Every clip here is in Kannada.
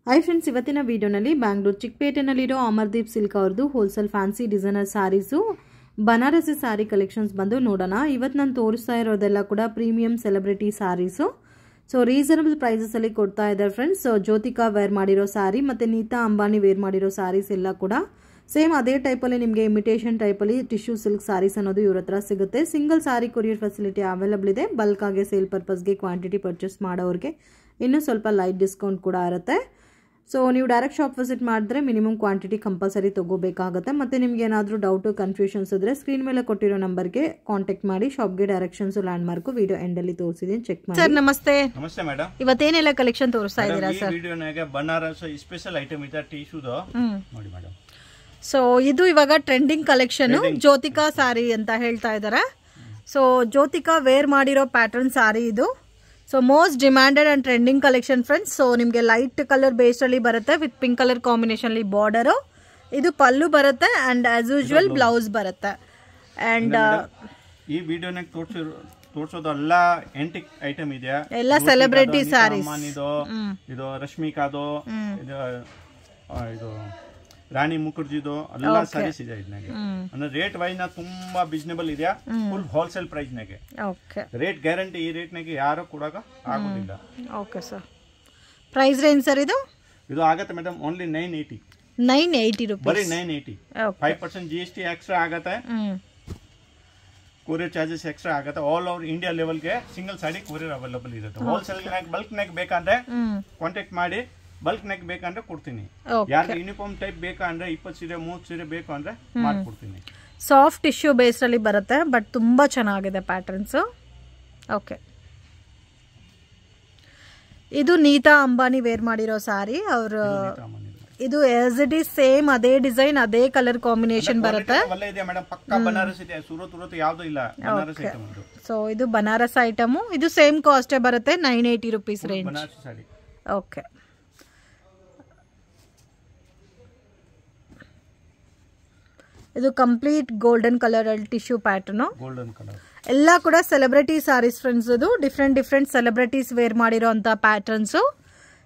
हाय फ्रेंड्स ಇವತ್ತಿನ ವಿಡಿಯೋನಲ್ಲಿ ಬ್ಯಾಂಗ್ಳೂರ್ ಚಿಕ್ಕಪೇಟೆನಲ್ಲಿರೋ ಅಮರ್ದೀಪ್ ಸಿಲ್ಕ್ ಅವರದು ಹೋಲ್ಸೇಲ್ ಫ್ಯಾನ್ಸಿ ಡಿಸೈನರ್ ಸಾರೀಸು ಬನಾರಸಿ ಸಾರಿ ಕಲೆಕ್ಷನ್ಸ್ ಬಂದು ನೋಡೋಣ. ಇವತ್ತು ನಾನು ತೋರಿಸ್ತಾ ಇರೋದೆಲ್ಲ ಕೂಡ ಪ್ರೀಮಿಯಂ ಸೆಲೆಬ್ರಿಟಿ ಸಾರೀಸು. ಸೊ ರೀಸನಬಲ್ ಪ್ರೈಸಸ್ ಅಲ್ಲಿ ಕೊಡ್ತಾ ಇದ್ದಾರೆ ಫ್ರೆಂಡ್ಸ್. ಸೊ ಜ್ಯೋತಿಕಾ ವೇರ್ ಮಾಡಿರೋ ಸಾರಿ ಮತ್ತೆ ನೀತಾ ಅಂಬಾನಿ ವೇರ್ ಮಾಡಿರೋ ಸಾರೀಸ್ ಎಲ್ಲ ಕೂಡ ಸೇಮ್ ಅದೇ ಟೈಪಲ್ಲಿ ನಿಮಗೆ ಇಮಿಟೇಷನ್ ಟೈಪಲ್ಲಿ ಟಿಶ್ಯೂ ಸಿಲ್ಕ್ ಸಾರೀಸ್ ಅನ್ನೋದು ಇವ್ರ ಹತ್ರ ಸಿಗುತ್ತೆ. ಸಿಂಗಲ್ ಸಾರಿ ಕೊರಿಯರ್ ಫೆಸಿಲಿಟಿ ಅವೈಲಬಲ್ ಇದೆ. ಬಲ್ಕ್ ಆಗಿ ಸೇಲ್ ಪರ್ಪಸ್ಗೆ ಕ್ವಾಂಟಿಟಿ ಪರ್ಚೇಸ್ ಮಾಡೋರಿಗೆ ಇನ್ನೂ ಸ್ವಲ್ಪ ಲೈಟ್ ಡಿಸ್ಕೌಂಟ್ ಕೂಡ ಇರುತ್ತೆ. ಸೊ ನೀವು ಡೈರೆಕ್ಟ್ ಶಾಪ್ ವಿಸಿಟ್ ಮಾಡಿದ್ರೆ ಮಿನಿಮಮ್ ಕ್ವಾಂಟಿಟಿ ಕಂಪಲ್ಸರಿ ತಗೋಬೇಕಾಗುತ್ತೆ. ಮತ್ತೆ ನಿಮ್ಗೆ ಏನಾದರೂ ಡೌಟು ಕನ್ಫ್ಯೂಷನ್ಸ್ ಇದ್ರೆ ಸ್ಕ್ರೀನ್ ಮೇಲೆ ಕೊಟ್ಟಿರೋ ನಂಬರ್ಗೆ ಕಾಂಟ್ಯಾಕ್ಟ್ ಮಾಡಿ. ಶಾಪ್ಗೆ directions land mark video end ಅಲ್ಲಿ ತೋರಿಸಿದೀನಿ, ಚೆಕ್ ಮಾಡಿ. ಸರ್ ನಮಸ್ತೆ. ನಮಸ್ತೆ ಮೇಡಮ್. ಇವತ್ತೇನೆಲ್ಲ ಕಲೆಕ್ಷನ್ ತೋರಿಸ್ತಾ ಇದ್ದೀರಾ ಸರ್? ಈ ವಿಡಿಯೋನಾಗ ಬನಾರಸ್ ಸ್ಪೆಷಲ್ ಐಟಮ್ ಇದೆ ಟಿಶ್ಯೂದು ನೋಡಿ ಮೇಡಮ್. ಸೊ ಇದು ಇವಾಗ ಟ್ರೆಂಡಿಂಗ್ ಕಲೆಕ್ಷನ್ ಜ್ಯೋತಿಕಾ ಸಾರಿ ಅಂತ ಹೇಳ್ತಾ ಇದ್ದಾರೆ. ಸೊ ಜ್ಯೋತಿಕಾ ವೇರ್ ಮಾಡಿರೋ ಪ್ಯಾಟರ್ನ್ ಸಾರಿ ಇದು. So most demanded and trending collection friends. So ನಿಮಗೆ ಲೈಟ್ ಕಲರ್ ಬೇಸ್ ಅಲ್ಲಿ ಬರುತ್ತೆ ವಿತ್ ಪಿಂಕ್ ಕಲರ್ ಕಾಂಬಿನೇಷನ್ ಅಲ್ಲಿ ಬಾರ್ಡರ್. ಇದು ಪಲ್ಲು ಬರುತ್ತೆ ಅಂಡ್ ಆಸ್ ಯೂಶುವಲ್ ಬ್ಲೌಸ್ ಬರುತ್ತೆ. ಅಂಡ್ ಈ ವಿಡಿಯೋನಾಗ ತೋರಿಸೋದೆಲ್ಲ ಆಂಟಿಕ್ ಐಟಮ್ ಇದೆ, ಎಲ್ಲ ಸೆಲೆಬ್ರಿಟಿ ಸಾರೀಸ್. ಇದು ರಶ್ಮಿಕಾದು, ಇದು ರಾಣಿ ಮುಖರ್ಜಿದು ಎಲ್ಲ ಸಾರೀಸ್ ಇದೆ. ಇದನ್ನಾಗೆ ಅಂದ್ರೆ ರೇಟ್ ವೈಸ್ ನ ತುಂಬಾ ಬಿಸ್ನೆಬಲ್ ಇದೆ. ಫುಲ್ ಹೋಲ್ಸೇಲ್ ಪ್ರೈಸ್ ನಾಗೆ ರೇಟ್ ಗ್ಯಾರಂಟಿ. ಈ ರೇಟ್ ನಾಗೆ ಯಾರು ಕೊಡಾಕ ಆಗೋದಿಲ್ಲ. Okay sir. Price range sir ಇದು ಆಗತ್ತೆ ಮೇಡಮ್ ಓನ್ಲಿ 980. 980 ರೂಪೀಸ್ ಬರೀ 980. 5% GST ಎಕ್ಸ್ಟ್ರಾ ಆಗತ್ತೆ. ಕೊರಿಯರ್ ಚಾರ್ಜಸ್ ಎಕ್ಸ್ಟ್ರಾ ಆಗತ್ತೆ. ಆಲ್ ಓವರ್ ಇಂಡಿಯಾ ಲೆವೆಲ್ ಗೆ ಸಿಂಗಲ್ ಸಾಡಿ ಕೊರಿಯರ್ ಅವೈಲಬಲ್ ಇರುತ್ತೆ. ಹೋಲ್ಸೇಲ್ ನಾಗ ಬಲ್ಕ್ ನಾಗ ಬೇಕಂದ್ರೆ ಕಾಂಟ್ಯಾಕ್ಟ್ ಮಾಡಿ. ಬಲ್ಕ್ ನೆಕ್ ಬೇಕಂದ್ರೆ ಕೊಡ್ತೀನಿ. ಯಾರಿಗೆ ಯೂನಿಫಾರ್ಮ್ ಟೈಪ್ ಬೇಕಂದ್ರೆ 20 ಸೀರೆ 30 ಸೀರೆ ಬೇಕು ಅಂದ್ರೆ ಮಾಡ್ಕೊಡ್ತೀನಿ. ಸಾಫ್ಟ್ ಟಿಶ್ಯೂ ಬೇಸ್ ಅಲ್ಲಿ ಬರುತ್ತೆ ಬಟ್ ತುಂಬಾ ಚೆನ್ನಾಗಿದೆ ಪ್ಯಾಟರ್ನ್ಸ್. ಓಕೆ, ಇದು ನೀತಾ ಅಂಬಾನಿ ವೇರ್ ಮಾಡಿರೋ ಸಾರಿ. ಅವರು ಇದು ಆಸ್ ಇಟ್ ಈಸ್ ಸೇಮ್ ಅದೇ ಡಿಸೈನ್ ಅದೇ ಕಲರ್ ಕಾಂಬಿನೇಷನ್ ಬರುತ್ತೆ. ಸೊ ಇದು ಬನಾರಸ್ ಐಟಮ್. ಇದು ಸೇಮ್ ಕಾಸ್ಟ್ ಬರುತ್ತೆ 980 ರೂಪೀಸ್ ರೇಂಜ್. ಓಕೆ, ಇದು ಕಂಪ್ಲೀಟ್ ಗೋಲ್ಡನ್ ಕಲರ್ ಅಲ್ಲಿ ಟಿಶ್ಯೂ ಪ್ಯಾಟರ್ನ್. ಎಲ್ಲ ಕೂಡ ಸೆಲೆಬ್ರಿಟಿ ಸಾರೀಸ್ ಫ್ರೆಂಡ್ಸ್. ಇದು ಡಿಫ್ರೆಂಟ್ ಸೆಲೆಬ್ರಿಟೀಸ್ ವೇರ್ ಮಾಡಿರೋ ಅಂತ ಪ್ಯಾಟರ್ನ್ಸ್.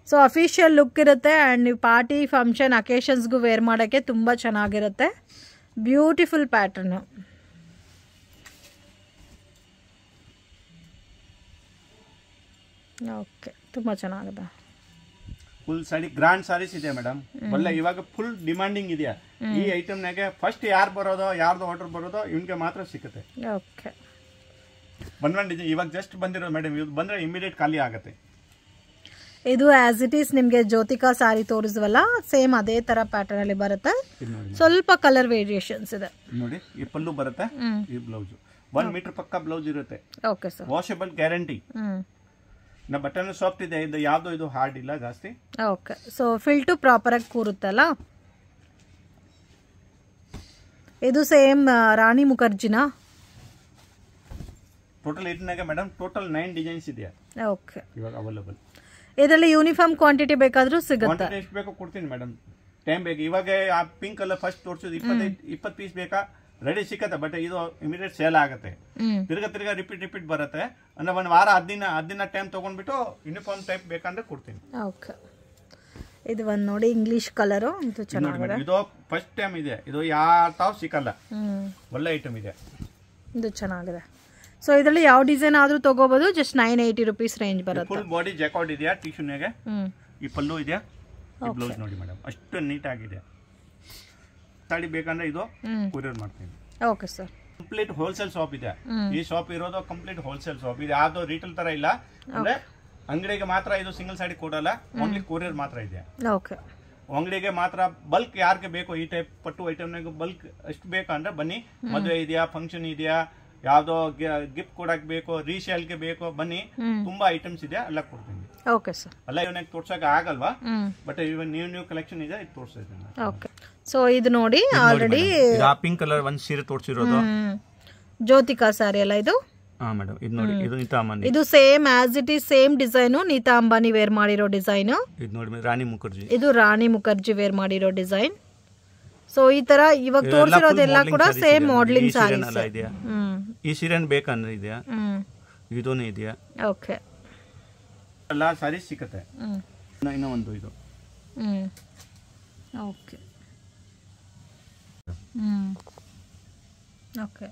ಸೊ ಅಫಿಷಿಯಲ್ ಲುಕ್ ಇರುತ್ತೆ ಅಂಡ್ ನೀವು ಪಾರ್ಟಿ ಫಂಕ್ಷನ್ ಅಕೇಶನ್ಸ್ಗೂ ವೇರ್ ಮಾಡೋಕ್ಕೆ ತುಂಬಾ ಚೆನ್ನಾಗಿರುತ್ತೆ. Beautiful pattern. ಓಕೆ, ತುಂಬಾ ಚೆನ್ನಾಗಿದೆ. ಫುಲ್ ಸಾರಿ ಗ್ರಾಂಡ್ ಸಾರೀಸ್ ಇದೆ ಮೇಡಮ್. ಒಳ್ಳೆ ಇವಾಗ ಫುಲ್ ಡಿಮಾಂಡಿಂಗ್ ಇದೆಯಾ ಈ ಐಟಮ್ ನಾಗೆ. ಫಸ್ಟ್ ಯಾರು ಬರೋದೋ ಯಾರ್ದು ಆರ್ಡರ್ ಬರೋದೋ ಇವನ್ಗೆ ಮಾತ್ರ ಸಿಗುತ್ತೆ. ಓಕೆ, ಬಂದ್ಕೊಂಡಿದೆ ಇವಾಗ ಜಸ್ಟ್ ಬಂದಿರೋದು ಮೇಡಮ್. ಇದು ಬಂದ್ರೆ ಇಮಿಡಿಯೇಟ್ ಖಾಲಿ ಆಗುತ್ತೆ. ಇದು ಆಸ್ ಇಟ್ ಈಸ್ ನಿಮ್ಗೆ ಜ್ಯೋತಿಕಾ ಸಾರಿ ತೋರಿಸುವಲ್ಲ ಸೇಮ್ ಅದೇ ತರ ಪ್ಯಾಟರ್ನ್ ಅಲ್ಲಿ ಬರುತ್ತೆ. ಸ್ವಲ್ಪ ಕಲರ್ ವೇರಿಯೇಷನ್ಸ್ ಇದೆ ನೋಡಿ. ಈ ಪಲ್ಲು ಬರುತ್ತೆ, ಈ ಬ್ಲೌಸ್ 1 ಮೀಟರ್ ಪಕ್ಕ ಬ್ಲೌಸ್ ಇರುತ್ತೆ. Okay sir. Washable guarantee. ನಾ ಬಟನ್ ಸಾಫ್ಟ್ ಇದೆ. ಇದು ಯಾವ್ದು ಇದು ಹಾರ್ಡ್ ಇಲ್ಲ ಜಾಸ್ತಿ. ಓಕೆ, ಸೊ ಫಿಲ್ಟು ಪ್ರಾಪರ್ ಆಗಿ ಕೂರುತ್ತಲ್ಲ. ಇದು ಸೇಮ್ ರಾಣಿ ಮುಖರ್ಜಿನಾ? ಟೋಟಲ್ ಇದನ್ನಾಗೆ ಮೇಡಮ್ ಟೋಟಲ್ 9 ಡಿಸೈನ್ಸ್ ಇದೆ. ಓಕೆ, ಇವಾಗ ಅವೈಲೇಬಲ್. ಇದರಲ್ಲಿ ಯೂನಿಫಾರ್ಮ್ ಕ್ವಾಂಟಿಟಿ ಬೇಕಾದ್ರೂ ಸಿಗುತ್ತೆ. ಕ್ವಾಂಟಿಟಿ ಎಷ್ಟು ಬೇಕು ಕೊಡ್ತೀನಿ ಮೇಡಮ್. ಟೈಮ್ ಬೇಕು. ಇವಾಗ ಆ ಪಿಂಕ್ ಕಲರ್ ಫಸ್ಟ್ ತೋರಿಸೋದು 20 ಪೀಸ್ ಬೇಕಾ ರೆಡಿ ಸಿಕ್ಕತ್ತೆ. ಬಟ್ ಇದು ಇಮಿಡಿಯೇಟ್ ಸೇಲ್ ಆಗುತ್ತೆ. ತಿರ್ಗಾ ರಿಪೀಟ್ ಬರುತ್ತೆ. ಅಂದ್ರೆ 1 ವಾರ 10 ದಿನ ಟೈಮ್ ತಗೊಂಡ್ಬಿಟ್ಟು ಯೂನಿಫಾರ್ಮ್ ಟೈಪ್ ಬೇಕಂದ್ರೆ ಕೊಡ್ತೀನಿ. ಓಕೆ, ಇದು ಒಂದು ನೋಡಿ ಇಂಗ್ಲಿಷ್ ಕಲರ್. ಇದು ಚೆನ್ನಾಗಿದೆ. ಇದು ಫಸ್ಟ್ ಟೈಮ್ ಇದೆ. ಇದು ಯಾವ ಸಿಕ್ಕಲ್ಲ. ಒಳ್ಳೆ ಐಟಮ್ ಇದೆ. ಇದು ಚೆನ್ನಾಗಿದೆ. ಸೊ ಇದರಲ್ಲಿ ಯಾವ ಡಿಸೈನ್ ಆದ್ರೂ ತಗೋಬಹುದು. ಜಸ್ಟ್ 980 ರೂಪೀಸ್ ರೇಂಜ್ ಬರುತ್ತೆ. ಫುಲ್ ಬಾಡಿ ಜಾಕೆಟ್ ಇದೆಯಾ ಟಿಶ್ಯೂನಾಗೆ. ಈ ಪಲ್ಲು ಇದೆಯಾ, ಈ ಬ್ಲೌಸ್ ನೋಡಿ ಮೇಡಮ್ ಅಷ್ಟು ನೀಟ್ ಆಗಿದೆ. ಸಾಡಿ ಬೇಕಂದ್ರೆ ಇದು ಕೊರಿಯರ್ ಮಾಡ್ತೀನಿ. Okay sir. Complete wholesale shop ಇದೆ. ಈ ಶಾಪ್ ಇರೋದು ಕಂಪ್ಲೀಟ್ ಹೋಲ್ಸೇಲ್ ಶಾಪ್ ಇದೆ. ಯಾವ್ದು ರೀಟೇಲ್ ತರ ಇಲ್ಲ. ಅಂದ್ರೆ ಅಂಗಡಿಗೆ ಮಾತ್ರ ಇದು ಸಿಂಗಲ್ ಸಾಡಿ ಕೊಡಲ್ಲ. ಓನ್ಲಿ ಕೊರಿಯರ್ ಮಾತ್ರ ಇದೆ. ಓಕೆ, ಅಂಗಡಿಗೆ ಮಾತ್ರ. ಬಲ್ಕ್ ಯಾರಿಗೆ ಬೇಕು ಈ ಟೈಪ್ ಪಟ್ಟು ಐಟಮ್ ಬಲ್ಕ್ ಎಷ್ಟು ಬೇಕಂದ್ರೆ ಬನ್ನಿ. ಮದುವೆ ಇದೆಯಾ, ಫಂಕ್ಷನ್ ಇದೆಯಾ, ಯಾವ್ದೋ ಗಿಫ್ಟ್ ಕೊಡಕ್ ಬೇಕು, ರೀಸೇಲ್ಗೆ ಬೇಕು, ಬನ್ನಿ. ತುಂಬಾ ಐಟಮ್ಸ್ ಇದೆ, ಎಲ್ಲ ಕೊಡ್ತೀನಿ. Okay sir. ಎಲ್ಲ ಇವನಾಗ ತೋರ್ಸಕ್ ಆಗಲ್ವಾ, ಬಟ್ ಇವನ್ ನ್ಯೂ ಕಲೆಕ್ಷನ್ ಇದೆ, ಇದು ತೋರ್ಸ್ತಾ ಇದ್ದೀನಿ. ಓಕೆ, ಸೊ ಇದು ನೋಡಿ ಆಲ್ರೆಡಿ ಪಿಂಕ್ ಕಲರ್ ಒಂದ್ ಸೀರೆ ತೋರಿಸಿರೋದು ಜ್ಯೋತಿಕಾ ಸಾರಿ ಅಲ್ಲ ಇದು? ಹಾ ಮೇಡಮ್. ಇದು ನೋಡಿ, ಇದು ನೀತಾ ಅಂಬಾನಿ. ಇದು same as it is same design. Nita Ambani wear ಮಾಡಿರೋ ಡಿಸೈನ್. ಇದು ನೋಡಿ ರಾಣಿ ಮುಖರ್ಜಿ. ಇದು ರಾಣಿ ಮುಖರ್ಜಿ ವೇರ್ ಮಾಡಿರೋ ಡಿಸೈನ್. ಸೊ ಈ ತರ ಇವಾಗ ತೋರಿಸಿರೋದೆಲ್ಲ ಕೂಡ ಸೇಮ್ ಮಾಡೆಲಿಂಗ್ ಸಾರೀಸ್. ಈ ಸೀರೆ ಬೇಕಂದ್ರೆ ಇದೆಯಾ, ಇದೂನೇ ಇದೆಯಾ? ಓಕೆ, ಎಲ್ಲ ಸಾರೀಸ್ ಸಿಗುತ್ತೆ. ಇನ್ನೂ ಒಂದು ಇದು ಓಕೆ ಓಕೆ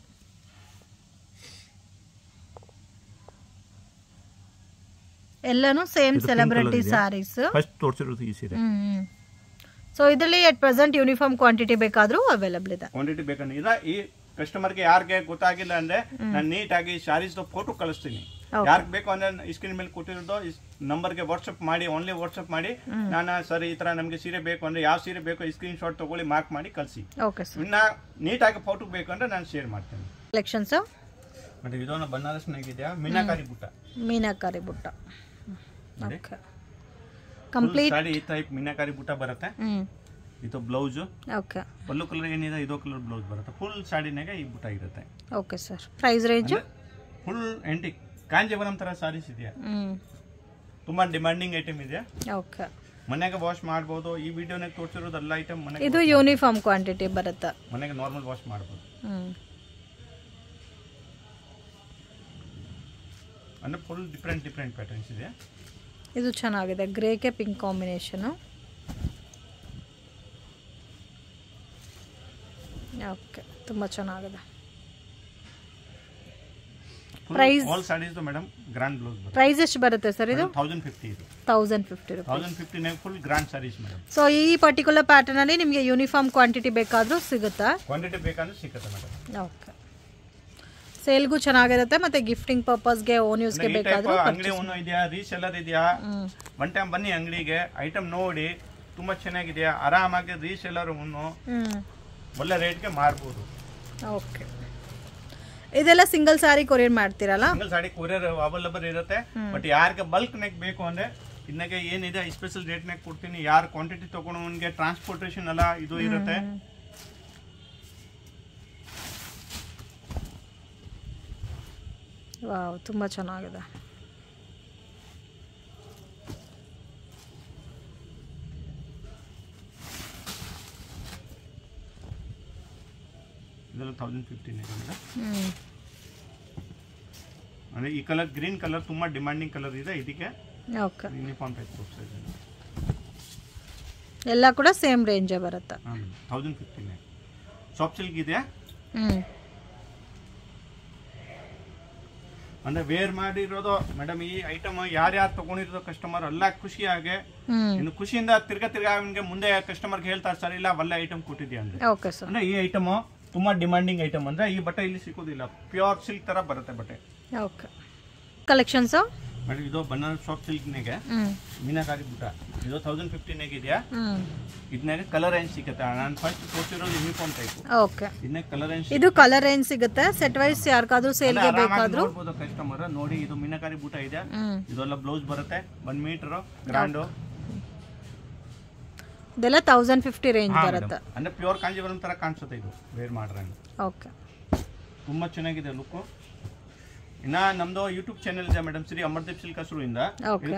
ಎಲ್ಲಾನು ಸೇಮ್ ಸೆಲೆಬ್ರಿಟಿ ಸ್ಯಾರೀಸ್ ಫಸ್ಟ್ ತೋರಿಸಿರೋದು ಈ ಸೀರೆ. ಸೊ ಇದರಲ್ಲಿ ಎಟ್ ಪ್ರೆಸೆಂಟ್ ಯೂನಿಫಾರ್ಮ್ ಕ್ವಾಂಟಿಟಿ ಬೇಕಾದ್ರೂ ಅವೈಲಬಲ್ ಇದೆ. ಕ್ವಾಂಟಿಟಿ ಬೇಕಂದ್ರೆ ಈ ಕಸ್ಟಮರ್ಗೆ ಯಾರಿಗೆ ಗೊತ್ತಾಗಿಲ್ಲ ಅಂದ್ರೆ ನಾನು ನೀಟಾಗಿ ಶಾರೀಸ್ ಫೋಟೋ ಕಳಿಸ್ತೀನಿ. ಯಾರಿಗೆ ಬೇಕು ಅಂದ್ರೆ ಸ್ಕ್ರೀನ್ ಮೇಲೆ ಕೊಟ್ಟಿರೋದು ನಂಬರ್ಗೆ ವಾಟ್ಸ್ಆಪ್ ಮಾಡಿ, ಓನ್ಲಿ ವಾಟ್ಸ್ಆಪ್ ಮಾಡಿ, ನಾನು ಸರ್ ಈ ತರ ನಮಗೆ ಸೀರೆ ಬೇಕು ಅಂದ್ರೆ ಯಾವ ಸೀರೆ ಬೇಕು ಸ್ಕ್ರೀನ್ ಶಾಟ್ ತಗೊಳ್ಳಿ, ಮಾರ್ಕ್ ಮಾಡಿ ಕಳಿಸಿ. ಇನ್ನ ನೀಟಾಗಿ ಫೋಟೋ ಬೇಕು ಅಂದ್ರೆ ನಾನು ಶೇರ್ ಮಾಡ್ತೇನೆ. ಕಲೆಕ್ಷನ್ಸ್ ಮತ್ತೆ ಇದೊಂದು ಬನಾರಸ್ನಾಗಿದೆಯಾ ಮೀನಾಕಾರಿ ಬುಟ್ಟ. ಮೀನಾಕಾರಿ ಬುಟ್ಟ ಓಕೆ ಕಂಪ್ಲೀಟ್ ಸಾಡಿ ಈ ಟೈಪ್ ಮೀನಾಕಾರಿ ಬುಟ್ಟ ಬರುತ್ತೆ. ಇದು ಬ್ಲೌಸ್. ಓಕೆ ಪಲ್ಲು ಕಲರ್ ಏನಿದೆ ಇದೋ ಕಲರ್ ಬ್ಲೌಸ್ ಬರುತ್ತೆ. ಫುಲ್ ಸಾಡಿನಾಗ ಈ ಬುಟ್ಟ ಇರುತ್ತೆ. Okay sir. Price range full antique Kanjeevaram ತರ ಸಾರೀಸ್ ಇದೆಯಾ, ತುಂಬಾ ಡಿಮಾಂಡಿಂಗ್ ಐಟಮ್ ಇದೆ. ಓಕೆ ಮನೆಗೆ ವಾಶ್ ಮಾಡಬಹುದು. ಈ ವಿಡಿಯೋನಾಗ ತೋರಿಸಿರೋದು ಎಲ್ಲ ಐಟಮ್ ಮನೆಗೆ ಇದು ಯೂನಿಫಾರ್ಮ್ ಕ್ವಾಂಟಿಟಿ ಬರುತ್ತೆ. ಮನೆಗೆ ನಾರ್ಮಲ್ ವಾಶ್ ಮಾಡಬಹುದು. ಅಂದ್ರೆ ಫುಲ್ ಡಿಫರೆಂಟ್ ಪ್ಯಾಟರ್ನ್ಸ್ ಇದೆ. ಇದು ಚೆನ್ನಾಗಿದೆ, ಗ್ರೇಗೆ ಪಿಂಕ್ ಕಾಂಬಿನೇಷನ್. ಓಕೆ ತುಂಬಾ ಚೆನ್ನಾಗಿದೆ. Price all sarees madam grand blouse ಬರುತ್ತೆ. ಪ್ರೈಸ್ ಎಷ್ಟು ಬರುತ್ತೆ ಸರ್ ಇದು? 1050 ಇದು. 1050 1050 ನೇ full grand sarees madam. So ಈ ಪರ್ಟಿಕ್ಯುಲರ್ ಪ್ಯಾಟರ್ನ್ ಅಲ್ಲಿ ನಿಮಗೆ ಯೂನಿಫಾರ್ಮ್ ಕ್ವಾಂಟಿಟಿ ಬೇಕಾದ್ರೂ ಸಿಗುತ್ತಾ? ಕ್ವಾಂಟಿಟಿ ಬೇಕಾದ್ರೆ ಸಿಗುತ್ತೆ ಮೇಡಮ್. ಓಕೆ ಸೇಲ್ಗೂ ಚೆನ್ನಾಗಿರುತ್ತೆ ಮತ್ತೆ ಗಿಫ್ಟಿಂಗ್ ಪರ್ಪಸ್ಗೆ ಓನ್ ಯೂಸ್ಗೆ ಬೇಕಾದ್ರೂ. ಅಂಗಡಿ ಓನ್ ಇದೆಯಾ, ರೀಸೆಲ್ಲರ್ ಇದೆಯಾ, ಒನ್ ಟೈಮ್ ಬನ್ನಿ ಅಂಗಡಿಗೆ, ಐಟಮ್ ನೋಡಿ, ತುಂಬಾ ಚೆನ್ನಾಗಿದೆಯಾ, ಆರಾಮಾಗಿ ರೀಸೆಲ್ಲರ್ ಒಳ್ಳೆ ರೇಟ್ಗೆ ಮಾರಬಹುದು. ಓಕೆ ಇದೆಲ್ಲ ಸಿಂಗಲ್ ಸಾರಿ ಕೊರಿಯರ್ ಮಾಡ್ತೀರಲ್ಲ? ಸಿಂಗಲ್ ಸಾರಿ ಕೊರಿಯರ್ ಅವೈಲಬಲ್ ಇರುತ್ತೆ. ಬಟ್ ಯಾರಿಗೆ ಬಲ್ಕ್ ನೆಕ್ ಬೇಕು ಅಂದ್ರೆ ಇದನ್ನಾಗೆ ಏನಿದೆ ಸ್ಪೆಷಲ್ ರೇಟ್ ನಾಗ ಕೊಡ್ತೀನಿ. ಯಾರು ಕ್ವಾಂಟಿಟಿ ತಗೊಂಡವನಿಗೆ ಟ್ರಾನ್ಸ್ಪೋರ್ಟೇಷನ್ ಎಲ್ಲ ಇದು ಇರುತ್ತೆ. ವಾವ್ ತುಂಬಾ ಚೆನ್ನಾಗಿದೆ. ಇದೆಲ್ಲ 1050 ಅಂದ್ರೆ ಈ ಕಲರ್ ಗ್ರೀನ್ ಕಲರ್ ತುಂಬಾ ಡಿಮಾಂಡಿಂಗ್ ಕಲರ್ ಇದೆ. ಇದಕ್ಕೆ ಓಕೆ ಯೂನಿಫಾರ್ಮ್ ಟೈಪ್ ಕೊಡ್ತಾ ಎಲ್ಲ ಕೂಡ ಸೇಮ್ ರೇಂಜ್ ಬರುತ್ತೆ. 1050 ಸಾಫ್ಟ್ ಸಿಲ್ಕ್ ಇದೆ. ಅಂದ್ರೆ ವೇರ್ ಮಾಡಿರೋದು ಮೇಡಮ್. ಈ ಐಟಮ್ ಯಾರ್ಯಾರು ತಗೊಂಡಿರೋದು ಕಸ್ಟಮರ್ ಎಲ್ಲ ಖುಷಿಯಾಗಿ ಇನ್ನು ಖುಷಿಯಿಂದ ತಿರ್ಗಾ ಅವನಿಗೆ ಮುಂದೆ ಕಸ್ಟಮರ್ಗೆ ಹೇಳ್ತಾರೆ ಸರ್ ಇಲ್ಲ ಒಳ್ಳೆ ಐಟಮ್ ಕೊಟ್ಟಿದ್ಯಾ ಅಂದ್ರೆ ಈ ಐಟಮ್ ತುಂಬಾ ಡಿಮಾಂಡಿಂಗ್ ಐಟಮ್. ಅಂದ್ರೆ ಈ ಬಟ್ಟೆ ಇಲ್ಲಿ ಸಿಗೋದಿಲ್ಲ, ಪ್ಯೂರ್ ಸಿಲ್ಕ್ ತರ ಬರುತ್ತೆ ಬಟ್ಟೆ. ಓಕೆ ಕಲೆಕ್ಷನ್ಸ್ ಮೇಡಮ್ ಇದು ಬನಾರಸ್ ಸಾಫ್ಟ್ ಸಿಲ್ಕ್ ನಾಗೆ ಮೀನಾಕಾರಿ ಬುಟ್ಟ. ಇದು 1050 ನಾಗ ಇದೆಯಾ. ಇದನ್ನಾಗ ಕಲರ್ ರೇಂಜ್ ಸಿಗುತ್ತೆ. ನಾನು ಫಸ್ಟ್ ತೋರಿಸಿರೋದು ಯೂನಿಫಾರ್ಮ್ ಟೈಪ್. ಓಕೆ ಇದನ್ನ ಕಲರ್ ರೇಂಜ್, ಇದು ಕಲರ್ ರೇಂಜ್ ಸಿಗುತ್ತೆ. ಸೆಟ್ ವೈಸ್ ಯಾರ್ಕಾದ್ರೂ ಸೇಲ್ಗೆ ಬೇಕಾದ್ರೂ ನೋಡಬಹುದು ಕಸ್ಟಮರ್. ನೋಡಿ ಇದು ಮೀನಾಕಾರಿ ಬುಟ್ಟ ಇದೆ. ಇದೆಲ್ಲ ಬ್ಲೌಸ್ ಬರುತ್ತೆ 1 ಮೀಟರ್ ಗ್ರಾಂಡ್. ಇದೆಲ್ಲ 1050 ರೇಂಜ್ ಬರುತ್ತೆ. ಅಂದ್ರೆ ಪ್ಯೂರ್ ಕಾಂಜೀವರಂ ತರ ಕಾಣಿಸುತ್ತೆ ಇದು ವೇರ್ ಮಾಡ್ರೆ. ಓಕೆ ತುಂಬಾ ಚೆನ್ನಾಗಿದೆ ಲುಕ್. ಇನ್ನ ನಮ್ದು ಯೂಟ್ಯೂಬ್ ಚಾನೆಲ್ ಇದೆ ಮೇಡಮ್, ಶ್ರೀ ಅಮರ್ದೀಪ್ ಸಿಲ್ಕ್ ಹಸ್ರುಯಿಂದ.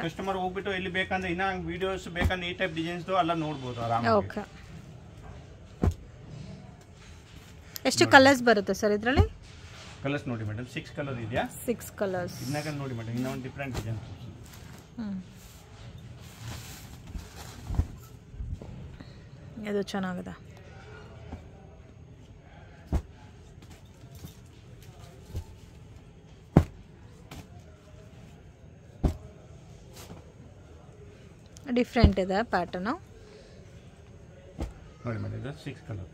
ಕಸ್ಟಮರ್ ಹೋಗ್ಬಿಟ್ಟು ಎಲ್ಲಿ ಬೇಕಂದ್ರೆ ಇನ್ನ ವಿಡಿಯೋಸ್ ಬೇಕಂದ್ರೆ ಈ ಟೈಪ್ ಡಿಸೈನ್ಸ್ ಎಲ್ಲ ನೋಡಬಹುದು ಆರಾಮಾಗಿ. ಓಕೆ ಎಷ್ಟು ಕಲರ್ಸ್ ಬರುತ್ತೆ ಸರ್ ಇದರಲ್ಲಿ? ಕಲರ್ಸ್ ನೋಡಿ ಮೇಡಮ್ 6 ಕಲರ್ ಇದೆಯಾ. 6 ಕಲರ್ಸ್ ಇದನ್ನಾಗ ನೋಡಿ ಮೇಡಮ್ ಇನ್ನೂ ಒಂದು ಡಿಫರೆಂಟ್ ಡಿಸೈನ್. ಇದು ಚೆನ್ನಾಗಿದೆ. ಡಿಫ್ರೆಂಟ್ ಇದೆ ಪ್ಯಾಟರ್ನ್ ನೋಡಿ ಮೇಡಮ್. ಇದು 6 ಕಲರ್.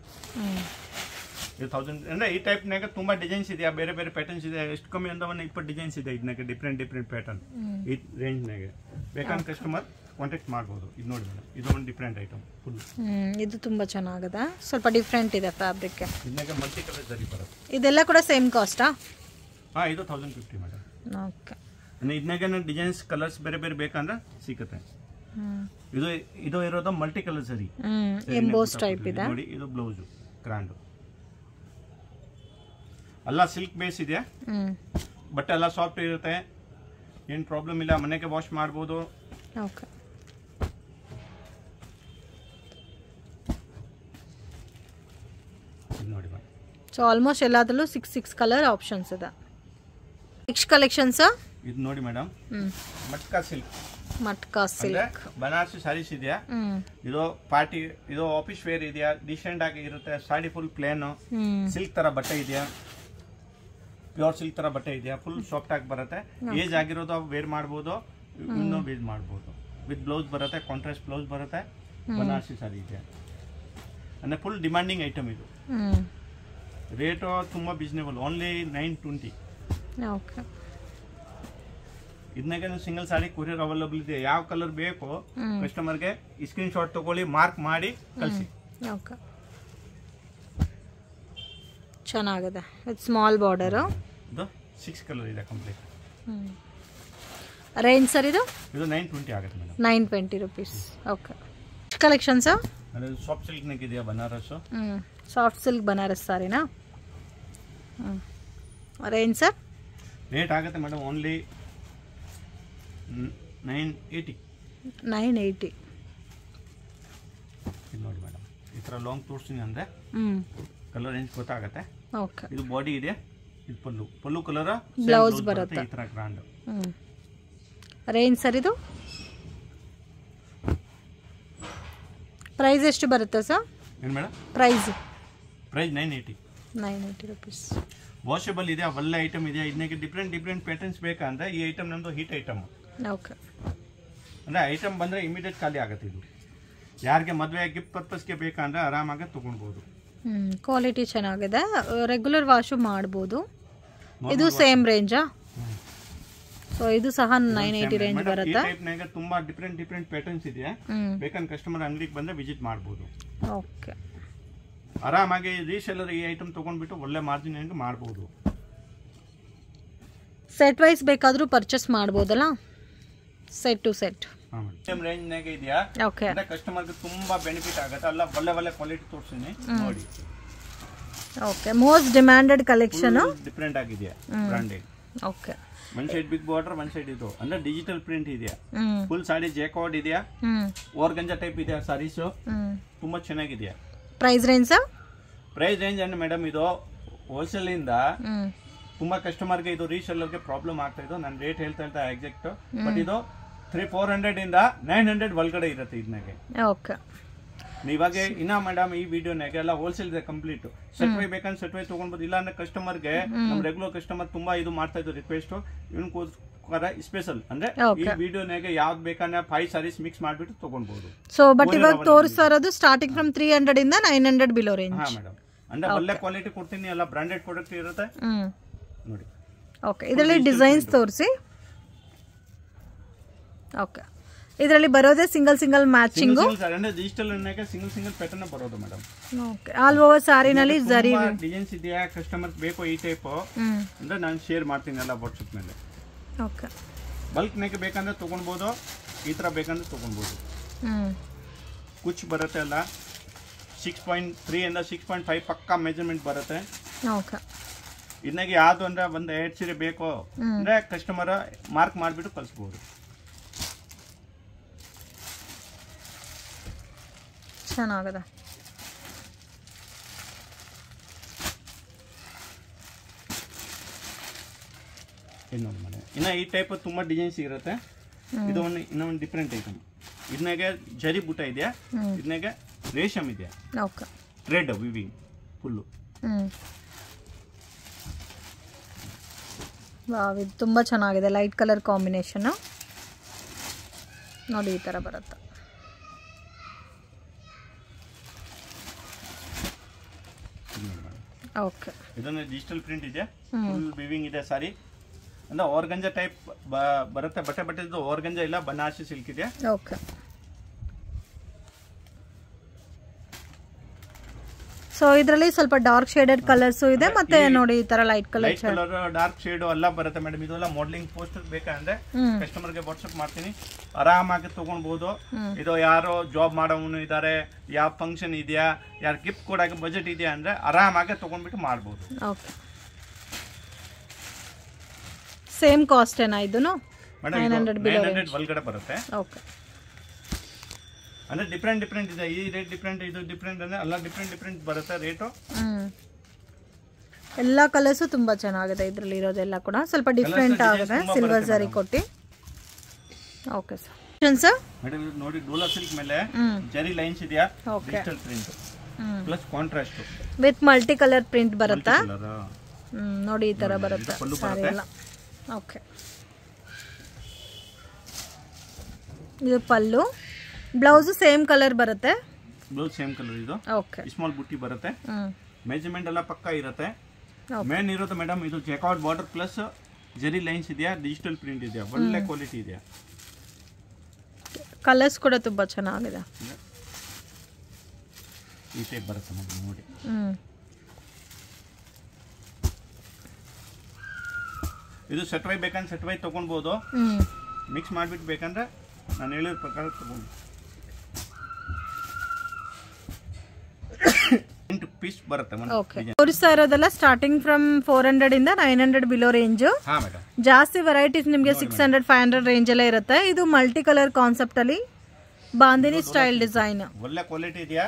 ಇದು 1000 ಅಂದ್ರೆ ಈ ಟೈಪ್ ನಾಗ ತುಂಬಾ ಡಿಸೈನ್ಸ್ ಇದೆಯಾ, ಬೇರೆ ಬೇರೆ ಪ್ಯಾಟರ್ನ್ಸ್ ಇದೆ. ಎಷ್ಟು ಕಮ್ಮಿ ಅಂದ್ರೆ 20 ಡಿಸೈನ್ಸ್ ಇದೆ ಇದನ್ನಾಗ, ಡಿಫರೆಂಟ್ ಪ್ಯಾಟರ್ನ್. ಈ ರೇಂಜ್ ನಾಗೆ ಬೇಕಂದ್ರೆ ಕಸ್ಟಮರ್ ಕಾಂಟ್ಯಾಕ್ಟ್ ಮಾಡಬಹುದು. ಇದು ನೋಡಿ ಮೇಡಮ್, ಇದು ಒಂದು ಡಿಫರೆಂಟ್ ಐಟಮ್ ಫುಲ್. ಇದು ತುಂಬಾ ಚೆನ್ನಾಗಿದೆ, ಸ್ವಲ್ಪ ಡಿಫರೆಂಟ್ ಇದೆ ಫ್ಯಾಬ್ರಿಕ್. ಇದನ್ನಾಗ ಮಲ್ಟಿ ಕಲರ್ ಜರಿ ಬರುತ್ತೆ. ಇದೆಲ್ಲ ಕೂಡ ಸೇಮ್ ಕಾಸ್ಟಾ? ಹಾ ಇದು 1050 ಮೇಡಮ್. ಓಕೆ ಇದನ್ನಾಗ ಡಿಸೈನ್ಸ್ ಕಲರ್ಸ್ ಬೇರೆ ಬೇರೆ ಬೇಕಂದ್ರೆ ಸಿಗುತ್ತೆ. ಇದು ಇರೋದು ಮಲ್ಟಿ ಕಲರ್ ಸರಿ ಎಂಬೋಸ್ ಟೈಪ್ ಇದೆ ನೋಡಿ. ಇದು ಬ್ಲೌಸ್ ಗ್ರಾಂಡ್ ಎಲ್ಲ ಸಿಲ್ಕ್ ಬೇಸ್ ಇದೆ. ಬಟ್ಟೆ ಎಲ್ಲ ಸಾಫ್ಟ್ ಇರುತ್ತೆ, ಏನು ಪ್ರಾಬ್ಲಮ್ ಇಲ್ಲ, ಮನೆಗೆ ವಾಶ್ ಮಾಡಬಹುದು. ಓಕೆ ನೋಡಿ ಸೊ ಆಲ್ಮೋಸ್ಟ್ ಎಲ್ಲದರಲ್ಲೂ 6 ಕಲರ್ ಆಪ್ಷನ್ಸ್ ಇದೆ. ನೆಕ್ಸ್ಟ್ ಕಲೆಕ್ಷನ್ಸ್ ಇದು ನೋಡಿ ಮೇಡಮ್, ಮಟ್ಕಾ ಸಿಲ್ಕ್. ಮಟ್ಕಾ ಸಿಲ್ಕ್ ಬನಾರಸಿ ಸಾರೀಸ್ ಇದೆಯಾ, ಇದು ಪಾರ್ಟಿ, ಇದು ಆಫೀಸ್ ವೇರ್ ಇದೆಯಾ, ಡಿಸೆಂಟ್ ಆಗಿ ಇರುತ್ತೆ. ಸಾಡಿ ಫುಲ್ ಪ್ಲೇನ್ ಸಿಲ್ಕ್ ತರ ಬಟ್ಟೆ ಇದೆಯಾ, ಪ್ಯೂರ್ ಸಿಲ್ಕ್ ತರ ಬಟ್ಟೆ ಇದೆಯಾ, ಫುಲ್ ಸಾಫ್ಟ್ ಆಗಿ ಬರುತ್ತೆ. ಏಜ್ ಆಗಿರೋದು ವೇರ್ ಮಾಡ್ಬೋದು, ಇನ್ನೂ ವೇರ್ ಮಾಡ್ಬೋದು. ವಿತ್ ಬ್ಲೌಸ್ ಬರುತ್ತೆ, ಕಾಂಟ್ರಾಸ್ಟ್ ಬ್ಲೌಸ್ ಬರುತ್ತೆ. ಬನಾರಸಿ ಸಾರಿ ಇದೆಯಾ ಅಂದ್ರೆ ಫುಲ್ ಡಿಮಾಂಡಿಂಗ್ ಐಟಮ್ ಇದು. ರೇಟು ತುಂಬಾ ರೀಸನೇಬಲ್, ಓನ್ಲಿ 920. ಓಕೆ. ಇದನ್ನಾಗೆ ಸಿಂಗಲ್ ಸಾಡಿ ಕೊರಿಯರ್ ಅವೈಲೇಬಲ್ ಇದೆ. ಯಾವ ಕಲರ್ ಬೇಕು ಕಸ್ಟಮರ್ಗೆ ಸ್ಕ್ರೀನ್ ಶಾಟ್ ತಗೊಳ್ಳಿ, ಮಾರ್ಕ್ ಮಾಡಿ ಕಳಿಸಿ. ಓಕೆ, ಚೆನ್ನಾಗಿದೆ. With small border. ಇದು 6 ಕಲರ್ ಇದೆ ಕಂಪ್ಲೀಟ್. ರೇಂಜ್ ಸರ್ ಇದು 920 ಆಗುತ್ತೆ madam. 920 rupees. Okay. Collection sir soft silk neck ಇದೆಯಾ, ಬನಾರಸ್. ಸಾಫ್ಟ್ ಸಿಲ್ಕ್ ಬನಾರಸ್ ಸಾರಿನಾ? ರೇಂಜ್ ಸರ್ ರೇಟ್ ಆಗುತ್ತೆ ಮೇಡಮ್ ಓನ್ಲಿ 980. 980. ಇದು ನೋಡಿ ಮೇಡಮ್, ಈ ಥರ ಲಾಂಗ್ ತೋರಿಸ್ತೀನಿ ಅಂದರೆ ಕಲರ್ ರೇಂಜ್ ಗೊತ್ತಾಗುತ್ತೆ. ಓಕೆ. ಇದು ಬಾಡಿ ಇದೆ, ಇದು ಪಲ್ಲು ಕಲರ್, ಬ್ಲೌಸ್ ಬರುತ್ತೆ ಈ ಥರ ಗ್ರಾಂಡ್. ರೇಂಜ್ ಸರ್ ಇದು ಪ್ರೈಸ್ ಎಷ್ಟು ಬರುತ್ತೆ ಸರ್? ಏನು ಮೇಡಮ್ ಪ್ರೈಸ್ 980 rupees. ವಾಷಬಲ್ ಇದೆ, ಒಳ್ಳೆ ಐಟಮ್ ಇದೆ. ಇದಕ್ಕೆ ಡಿಫ್ರೆಂಟ್ ಪ್ಯಾಟರ್ನ್ಸ್ ಬೇಕಂದ್ರೆ ಈ ಐಟಮ್ ನಮ್ಮದು ಹಿಟ್ ಐಟಮ್. ಓಕೆ. ಅಂದರೆ ಐಟಮ್ ಬಂದರೆ ಇಮಿಡಿಯೇಟ್ ಖಾಲಿ ಆಗುತ್ತೆ. ಇದು ಯಾರಿಗೆ ಮದುವೆ ಗಿಫ್ಟ್ ಪರ್ಪಸ್ಗೆ ಬೇಕಂದ್ರೆ ಆರಾಮಾಗಿ ತೊಗೊಳ್ಬೋದು. ಕ್ವಾಲಿಟಿ ಚೆನ್ನಾಗಿದೆ, ರೆಗ್ಯುಲರ್ ವಾಶು ಮಾಡ್ಬೋದು. ಇದು ಸೇಮ್ ರೇಂಜಾ? ಸೊ ಇದು ಸಹ 980 ರೇಂಜ್ ಬರುತ್ತೆ. ಈ ಟೈಪ್ನಾಗ ತುಂಬಾ ಡಿಫ್ರೆಂಟ್ ಪ್ಯಾಟರ್ನ್ಸ್ ಇದೆ. ಬೇಕಂದ್ರೆ ಕಸ್ಟಮರ್ ಅಂಗಡಿಗೆ ಬಂದ್ರೆ ವಿಸಿಟ್ ಮಾಡ್ಬೋದು. ಓಕೆ. ಆರಾಮಾಗಿ ರೀಸೆಲ್ಲರ್ ಈ ಐಟಮ್ ತಗೊಂಡ್ಬಿಟ್ಟು ಒಳ್ಳೆ ಮಾರ್ಜಿನ್ ಹೆಂಗೆ ಮಾಡ್ಬೋದು. ಸೆಟ್ ವೈಸ್ ಬೇಕಾದ್ರೂ ಪರ್ಚೇಸ್ ಮಾಡ್ಬೋದಲ್ಲ, set to set. Same range ನಾಗ ಇದೆಯಾ? ಓಕೆ. ಕಸ್ಟಮರ್ಗೆ ತುಂಬಾ ಬೆನಿಫಿಟ್ ಆಗುತ್ತೆ. ಅಲ್ಲ ಒಳ್ಳೆ ಕ್ವಾಲಿಟಿ ತೋರಿಸ್ತೀನಿ ನೋಡಿ. Okay. Most demanded collection, different ಆಗಿದೆಯಾ, branded. Okay. One side big border, one side ಇದು ಅಂದ್ರೆ ಡಿಜಿಟಲ್ ಪ್ರಿಂಟ್ ಇದೆಯಾ. ಫುಲ್ ಸಾಡಿ ಜೇಕಾರ್ಡ್ ಇದೆಯಾ, ಓರ್ಗಂಜಾ ಟೈಪ್ ಇದೆಯಾ ಸಾರೀಸ್, ತುಂಬಾ ಚೆನ್ನಾಗಿದೆಯಾ. ಪ್ರೈಸ್ ರೇಂಜ್ ಅಂದ್ರೆ ಮೇಡಮ್ ಇದು ಹೋಲ್ಸೇಲ್ ಇಂದ ತುಂಬಾ ಕಸ್ಟಮರ್ಗೆ ಇದು ರೀಸೆಲ್ಲರ್ಗೆ ಪ್ರಾಬ್ಲಮ್ ಆಗ್ತಾ ಇದ್ದು. ನಾನು ರೇಟ್ ಹೇಳ್ತಾ ಎಕ್ಸಾಕ್ಟ್, ಬಟ್ ಇದು 300-400 ಇಂದ 900 ಒಳಗಡೆ ಇರುತ್ತೆ. ಇದನ್ನಾಗೆ ಓಕೆ. ನೀವಾಗ ಇನ್ನ ಮೇಡಮ್ ಈ ವಿಡಿಯೋನಾಗೆ ಎಲ್ಲ ಹೋಲ್ಸೇಲ್ ಇದೆ ಕಂಪ್ಲೀಟ್. ಸೆಟ್ವೈ ಬೇಕಂದ್ರೆ ಸೆಟ್ವೈ ತಗೊಂಡ್ಬೋದು. ಇಲ್ಲ ಅಂದ್ರೆ ಕಸ್ಟಮರ್ಗೆ ನಮ್ ರೆಗ್ಯುಲರ್ ಕಸ್ಟಮರ್ ತುಂಬಾ ಇದು ಮಾಡ್ತಾ ಇದ್ದು ರಿಕ್ವೆಸ್ಟ್, ಇವನ್ಗೋಸ್ಕರ ಸ್ಪೆಷಲ್ ಅಂದ್ರೆ ಈ ವಿಡಿಯೋನಾಗೆ ಯಾವ್ದು ಬೇಕಂದ್ರೆ 5 ಸಾರೀಸ್ ಮಿಕ್ಸ್ ಮಾಡ್ಬಿಟ್ಟು ತಗೊಂಡ್ಬೋದು. ಸೊ ಬಟ್ ಇವಾಗ ತೋರಿಸ್ತಾ ಇರೋದು ಸ್ಟಾರ್ಟಿಂಗ್ ಫ್ರಮ್ 300 ಇಂದ 900 ಬಿಲೋ ರೇಂಜ್. ಹಾ ಮೇಡಮ್, ಅಂದ್ರೆ ಒಳ್ಳೆ ಕ್ವಾಲಿಟಿ ಕೊಡ್ತೀನಿ, ಎಲ್ಲ ಬ್ರಾಂಡೆಡ್ ಪ್ರಾಡಕ್ಟ್ ಇರುತ್ತೆ ನೋಡಿ. ಓಕೆ. ಇದರಲ್ಲಿ ಡಿಸೈನ್ಸ್ ತೋರಿಸಿ. ಓಕೆ. ಇದರಲ್ಲಿ ಬರೋದೇ single matching, digital single pattern ಬರೋದು ಮೇಡಮ್. ಓಕೆ. ಆಲ್ ಓವರ್ ಸಾರಿನಲ್ಲಿ ಜರಿ ಡಿಸೈನ್ಸ್ ಇದೆಯಾ, ಕಸ್ಟಮರ್ ಬೇಕು ಈ ಟೈಪ್ ಅಂದ್ರೆ ನಾನು ಶೇರ್ ಮಾಡ್ತೀನಿ ಎಲ್ಲ ವಾಟ್ಸ್ಆಪ್ ಮೇಲೆ. ಓಕೆ. ಬಲ್ಕ್ ನಾಗೆ ಬೇಕಂದ್ರೆ ತಗೊಳ್ಬೋದು, ಈ ತರ ಬೇಕಂದ್ರೆ ತಗೊಳ್ಬೋದು. ಕುಚ್ ಬರುತ್ತೆ ಅಲ್ಲ, 6.3 ಇಂದ 6.5 ಪಕ್ಕಾ ಮೆಜರ್ಮೆಂಟ್ ಬರುತ್ತೆ. ಓಕೆ. ಇದನ್ನಾಗೆ ಯಾವ್ದು ಅಂದ್ರೆ ಒಂದು 2 ಸೀರೆ ಬೇಕು ಅಂದ್ರೆ ಕಸ್ಟಮರ್ ಮಾರ್ಕ್ ಮಾಡಿಬಿಟ್ಟು ಕಳಿಸ್ಬೋದು. ಚೆನ್ನಾಗಿದೆ. ಇನ್ನ ಈ ಟೈಪ್ ತುಂಬಾ ಡಿಸೈನ್ಸ್ ಇರುತ್ತೆ. ಇದು ಇನ್ನೊಂದು ಡಿಫ್ರೆಂಟ್ ಐಟಮ್. ಇದನ್ನಾಗೆ ಜರಿ ಬುಟ್ಟ ಇದೆಯಾ, ಇದನ್ನಾಗೆ ರೇಷಮ್ ಇದೆಯಾ, ಥ್ರೆಡ್ ವಿವಿಂಗ್ ಫುಲ್ಲು. ವಾವ್, ಇದು ತುಂಬ ಚೆನ್ನಾಗಿದೆ. ಲೈಟ್ ಕಲರ್ ಕಾಂಬಿನೇಷನ್ ನೋಡಿ, ಈ ಥರ ಬರುತ್ತೆ. ಓಕೆ. ಇದನ್ನ ಡಿಜಿಟಲ್ ಪ್ರಿಂಟ್ ಇದೆ, ಫುಲ್ ವಿವಿಂಗ್ ಇದೆ ಸಾರಿ. ಅಂದ್ರೆ ಆರ್ಗಂಜಾ ಟೈಪ್ ಬರುತ್ತೆ ಬಟ್ಟೆ. ಇದು ಆರ್ಗಂಜಾ ಇಲ್ಲ, ಬನಾರಸಿ ಸಿಲ್ಕ್ ಇದೆ. ಓಕೆ. ಸೊ ಇದರಲ್ಲಿ ಸ್ವಲ್ಪ ಡಾರ್ಕ್ ಶೇಡೆಡ್ ಕಲರ್ಸ್ ಇದೆ, ಮತ್ತೆ ನೋಡಿ ಈ ತರ ಲೈಟ್ ಕಲರ್, ಡಾರ್ಕ್ ಶೇಡ್ ಎಲ್ಲ ಬರುತ್ತೆ ಮೇಡಮ್. ಇದೆಲ್ಲ ಮಾಡಲಿಂಗ್ ಪೋಸ್ಟರ್ ಬೇಕಂದ್ರೆ ಕಸ್ಟಮರ್ಗೆ ವಾಟ್ಸ್ಆಪ್ ಮಾಡ್ತೀನಿ, ಆರಾಮಾಗಿ ತಗೊಳ್ಬಹುದು. ಇದು ಯಾರೋ ಜಾಬ್ ಮಾಡೋನು ಇದಾರೆ, ಯಾವ ಫಂಕ್ಷನ್ ಇದೆಯಾ, ಯಾರು ಗಿಫ್ಟ್ ಕೊಡಕ್ಕೆ ಬಜೆಟ್ ಇದೆಯಾ ಅಂದ್ರೆ ಆರಾಮಾಗಿ ತಗೊಂಡ್ಬಿಟ್ಟು ಮಾಡ್ಬೋದು. ಓಕೆ. ಸೇಮ್ ಕಾಸ್ಟ್ ಏನಾ ಇದನ್ನು? ಮೇಡಮ್ 900 ಒಳಗಡೆ ಬರುತ್ತೆ. ಓಕೆ. ಅಂದ್ರೆ ಡಿಫ್ರೆಂಟ್ ಇದೆ. ಈ ರೇಟ್ ಡಿಫ್ರೆಂಟ್, ಇದು ಡಿಫ್ರೆಂಟ್ ಅಂದ್ರೆ ಎಲ್ಲ ಡಿಫ್ರೆಂಟ್ ಬರುತ್ತೆ ರೇಟು. ಎಲ್ಲ ಕಲರ್ಸು ತುಂಬಾ ಚೆನ್ನಾಗಿದೆ. ಇದರಲ್ಲಿ ಇರೋದೆಲ್ಲ ಕೂಡ ಸ್ವಲ್ಪ ಡಿಫ್ರೆಂಟ್ ಆಗಿದೆ, ಸಿಲ್ವರ್ ಜರಿ ಕೊಟ್ಟು. Okay sir. ಸರ್ ಮೇಡಮ್ ಇದು ನೋಡಿ ಡೋಲಾ ಸಿಲ್ಕ್ ಮೇಲೆ ಜರಿ ಲೈನ್ಸ್ ಇದೆಯಾ, digital print plus contrast with multi colour print ಬರುತ್ತಾ? ನೋಡಿ ಈ ತರ ಬರುತ್ತೆ ಸಾರಿ ಎಲ್ಲ. ಓಕೆ, ಇದು ಪಲ್ಲು, ಬ್ಲೌಸ್ ಸೇಮ್ ಕಲರ್ ಬರುತ್ತೆ. ಬ್ಲೌಸ್ ಸೇಮ್ ಕಲರ್ ಇದು. ಓಕೆ, ಸ್ಮಾಲ್ ಬುಟ್ಟಿ ಬರುತ್ತೆ. ಮೆಜರ್ಮೆಂಟ್ ಎಲ್ಲ ಪಕ್ಕಾ ಇರುತ್ತೆ. ಮೇನ್ ಇರುತ್ತೆ ಮೇಡಮ್ ಇದು ಜೆಕಾರ್ಡ್ ಬಾರ್ಡರ್ ಪ್ಲಸ್ ಜರಿ ಲೈನ್ಸ್ ಇದೆಯಾ, ಡಿಜಿಟಲ್ ಪ್ರಿಂಟ್ ಇದೆಯಾ, ಒಳ್ಳೆ ಕ್ವಾಲಿಟಿ ಇದೆಯಾ. ಕಲರ್ಸ್ ಕೂಡ ತುಂಬಾ ಚೆನ್ನಾಗಿದೆ. ಈ ಟೈಪ್ ಬರುತ್ತೆ ಮೇಡಮ್ ನೋಡಿ. ಇದು ಸೆಟ್ ವೈ ಬೇಕಂದ್ರೆ ಸೆಟ್ ವೈ ತಗೊಳ್ಬೋದು, ಮಿಕ್ಸ್ ಮಾಡಿಬಿಟ್ಟು ಬೇಕಂದ್ರೆ ನಾನು ಹೇಳಿದ ಪ್ರಕಾರ ತಗೊಂಡು ಪೀಸ್ ಬರುತ್ತೆ. ತೋರಿಸ್ತಾ ಇರೋದೆಲ್ಲ ಸ್ಟಾರ್ಟಿಂಗ್ ಫ್ರಮ್ 400 ಇಂದ 900 ಬಿಲೋ ರೇಂಜ್. ಜಾಸ್ತಿ ವೆರೈಟೀಸ್ ನಿಮಗೆ 600 500 ರೇಂಜ್ ಎಲ್ಲ ಇರುತ್ತೆ. ಇದು ಮಲ್ಟಿ ಕಲರ್ ಕಾನ್ಸೆಪ್ಟ್ ಅಲ್ಲಿ ಬಾಂದಿನಿ ಸ್ಟೈಲ್ ಡಿಸೈನ್ ಒಳ್ಳೆ ಕ್ವಾಲಿಟಿ ಇದೆಯಾ.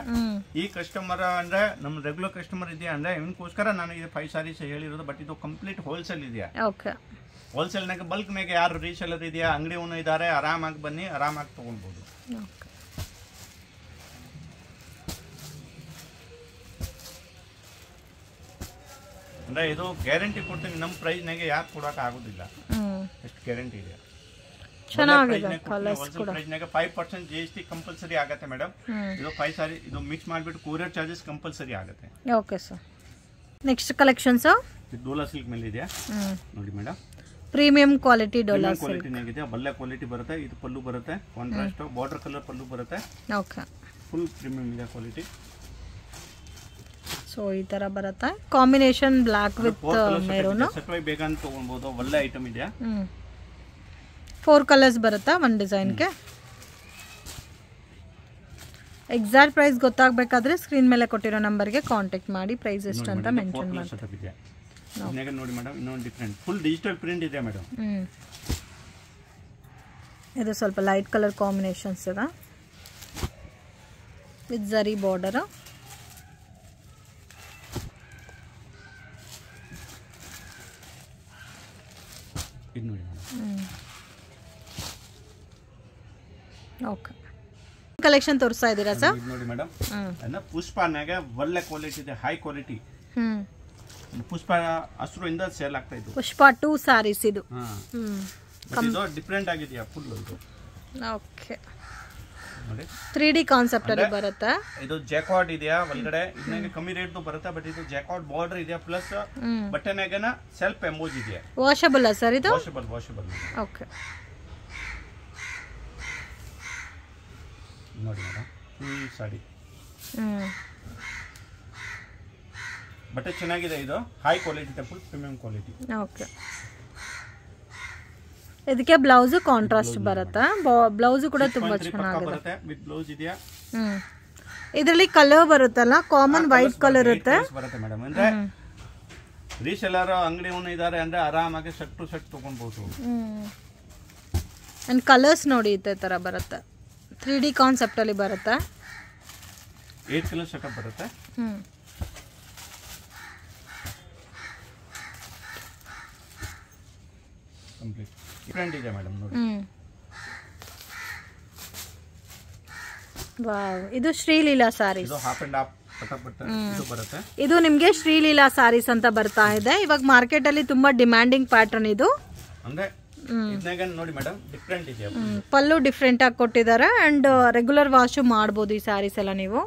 ಈ ಕಸ್ಟಮರ್ ಅಂದ್ರೆ ನಮ್ಮ ರೆಗ್ಯುಲರ್ ಕಸ್ಟಮರ್ ಇದೆಯಾ ಅಂದ್ರೆ ಇವನ್ಗೋಸ್ಕರ ನಾನು ಇದು 5 ಸಾರೀಸ್ ಹೇಳಿರೋದು. ಬಟ್ ಇದು ಕಂಪ್ಲೀಟ್ ಹೋಲ್ಸೇಲ್ ಇದೆಯಾ. ಓಕೆ, ಹೋಲ್ಸೇಲ್ ನಾಗ ಬಲ್ಕ್ ನಾಗ ಯಾರು ರೀಸೇಲರ್ ಇದೆಯಾ, ಅಂಗಡಿ ಓನರ್ ಇದ್ದಾರೆ, ಆರಾಮಾಗಿ ಬನ್ನಿ ಆರಾಮಾಗಿ ತಗೊಳ್ಬಹುದು. ಅಂದ್ರೆ ಇದು ಗ್ಯಾರಂಟಿ ಕೊಡ್ತೀನಿ, ನಮ್ಮ ಪ್ರೈಸ್ ನಾಗೆ ಯಾರು ಕೊಡೋಕೆ ಆಗೋದಿಲ್ಲ. ಎಷ್ಟು ಗ್ಯಾರಂಟಿ ಇದೆ. ಚೆನ್ನಾಗಿದೆ ಕಲರ್ಸ್ ಕೂಡ. ಪ್ರೈಸ್ ನಾಗ 5% GST ಕಂಪಲ್ಸರಿ ಆಗುತ್ತೆ ಮೇಡಮ್. ಇದು 5 ಸಾರಿ ಇದು ಮಿಕ್ಸ್ ಮಾಡಿಬಿಟ್ಟು ಕೊರಿಯರ್ ಚಾರ್ಜಸ್ ಕಂಪಲ್ಸರಿ ಆಗುತ್ತೆ. ಓಕೆ ಸರ್, ನೆಕ್ಸ್ಟ್ ಕಲೆಕ್ಷನ್ಸ್ ಇದು ಡೋಲಾ ಸಿಲ್ಕ್ ಮೇಲೆ ಇದೆ ನೋಡಿ madam. Premium quality Dola silk quality ನಾಗಿದೆ, ಒಳ್ಳೆ ಕ್ವಾಲಿಟಿ ಬರುತ್ತೆ. ಇದು ಪಲ್ಲು ಬರುತ್ತೆ, ಕಾಂಟ್ರಾಸ್ಟ್ ಬಾರ್ಡರ್ ಕಲರ್ ಪಲ್ಲು ಬರುತ್ತೆ. ಓಕೆ, ಫುಲ್ ಪ್ರೀಮಿಯಂ ಇದೆ ಕ್ವಾಲಿಟಿ. ಸೊ ಈ ತರ ಬರುತ್ತೆ combination black with maroon. Set wise ಬೇಕಂತ ತಗೊಳ್ಬಹುದು, ಒಳ್ಳೆ ಐಟಮ್ ಇದೆ. 4 ಕಲರ್ಸ್ ಬರುತ್ತಾ ಒಂದು ಡಿಸೈನ್ಗೆ. ಎಕ್ಸಾಕ್ಟ್ ಪ್ರೈಸ್ ಗೊತ್ತಾಗಬೇಕಾದ್ರೆ ಸ್ಕ್ರೀನ್ ಮೇಲೆ ಕೊಟ್ಟಿರೋ ನಂಬರ್ಗೆ ಕಾಂಟ್ಯಾಕ್ಟ್ ಮಾಡಿ ಪ್ರೈಸ್ ಎಷ್ಟು ಅಂತ ಮೆನ್ಷನ್ ಮಾಡಿ. ನೋಡಿ ಮೇಡಮ್, ಇನ್ನೊಂದು ಡಿಫರೆಂಟ್ ಫುಲ್ ಡಿಜಿಟಲ್ ಪ್ರಿಂಟ್ ಇದೆ ಮೇಡಮ್. ಇದು ಸ್ವಲ್ಪ ಲೈಟ್ ಕಲರ್ ಕಾಂಬಿನೇಷನ್ಸ್ ಇದೆ ವಿತ್ ಜರಿ ಬಾರ್ಡರ್. ಇದು ನೋಡಿ ಓಕೆ, ಕಲೆಕ್ಷನ್ ತೋರಿಸ್ತಾ ಇದ್ದೀರಾ ಸರ್? ನೋಡಿ ಮೇಡಮ್, ಪುಷ್ಪನಾಗ ಒಳ್ಳೆ ಕ್ವಾಲಿಟಿ ಇದೆ, ಹೈ ಕ್ವಾಲಿಟಿ. ಪುಷ್ಪ ಹಸಿರು ಸೇಲ್ ಆಗ್ತಾ ಇತ್ತು. ಪುಷ್ಪ 2 ಸಾರೀಸ್ ಇದು. ಇದು ಡಿಫರೆಂಟ್ ಆಗಿದೆಯಾ ಫುಲ್ ಇದು. ಓಕೆ, 3D ಕಾನ್ಸೆಪ್ಟ್ ಅಲ್ಲಿ ಬರುತ್ತೆ. ಇದು ಜೆಕಾರ್ಡ್ ಇದೆಯಾ ಒಳಗಡೆ, ಇದಕ್ಕೆ ಕಮ್ಮಿ ರೇಟ್ ಬರುತ್ತೆ. ಬಟ್ ಇದು ಜೆಕಾರ್ಡ್ ಬಾರ್ಡರ್ ಇದೆಯಾ ಪ್ಲಸ್ ಬಟನ್ಯಾಗನ ಸೆಲ್ಫ್ ಎಂಬೋಜ್ ಇದೆಯಾ. ವಾಷಬಲ್ ಸರ್ ಇದು? ವಾಷಬಲ್. ಓಕೆ, ನೋಡಿ ಮೇಡಮ್ ಈ ಸಾಡಿ ಬಟ್ಟೆ ಚೆನ್ನಾಗಿದೆ. ಇದು ಹೈ ಕ್ವಾಲಿಟಿ ಇದೆ, ಫುಲ್ ಪ್ರೀಮಿಯಂ ಕ್ವಾಲಿಟಿ. ಓಕೆ, ಇದಕ್ಕೆ ಬ್ಲೌಸ್ ಕಾಂಟ್ರಾಸ್ಟ್ ಬರುತ್ತೆ. ಬ್ಲೌಸ್ ಕೂಡ ತುಂಬಾ ಚೆನ್ನಾಗಿದೆ. ವಿತ್ ಬ್ಲೌಸ್ ಇದೆಯಾ. ಇದರಲ್ಲಿ ಕಲರ್ ಬರುತ್ತಲ್ಲ, ಕಾಮನ್ ವೈಟ್ ಕಲರ್ ಇರುತ್ತೆ ಮೇಡಮ್. ಅಂದ್ರೆ ರೀಸೆಲ್ಲರ್ ಅಂಗಡಿ ಓನರ್ ಇದ್ದಾರೆ ಅಂದ್ರೆ ಆರಾಮಾಗಿ ಸೆಟ್ ಟು ಸೆಟ್ ತಗೊಳ್ಬಹುದು. ಅಂಡ್ ಕಲರ್ಸ್ ನೋಡಿ ಈ ತರ ಬರುತ್ತೆ. 3D ಕಾನ್ಸೆಪ್ಟ್ ಅಲ್ಲಿ ಬರುತ್ತೆ. 8 ಕಲರ್ ಸೆಟಪ್ ಬರುತ್ತೆ. ಕಂಪ್ಲೀಟ್ ಡಿಫರೆಂಟ್ ಇದೆ ಮೇಡಮ್ ನೋಡಿ. ವಾವ್, ಇದು ಶ್ರೀಲೀಲಾ ಸಾರೀಸ್. ಇದು ಹಾಫ್ ಅಂಡ್ ಹಾಫ್ ಇದು ಬರುತ್ತೆ. ಇದು ನಿಮಗೆ ಶ್ರೀಲೀಲಾ ಸಾರೀಸ್ ಅಂತ ಬರ್ತಾ ಇದೆ. ಇವಾಗ ಮಾರ್ಕೆಟ್ ಅಲ್ಲಿ ತುಂಬಾ ಡಿಮ್ಯಾಂಡಿಂಗ್ ಪ್ಯಾಟರ್ನ್ ಇದು. ಅಂದ್ರೆ ನೋಡಿ ಮೇಡಮ್ ಡಿಫರೆಂಟ್ ಇದೆ. ಪಲ್ಲು ಡಿಫರೆಂಟ್ ಆಗಿ ಕೊಟ್ಟಿದ್ದಾರೆ ಅಂಡ್ ರೆಗ್ಯುಲರ್ ವಾಶ್ ಮಾಡಬಹುದು ಈ ಸಾರೀಸ್ ಎಲ್ಲ ನೀವು.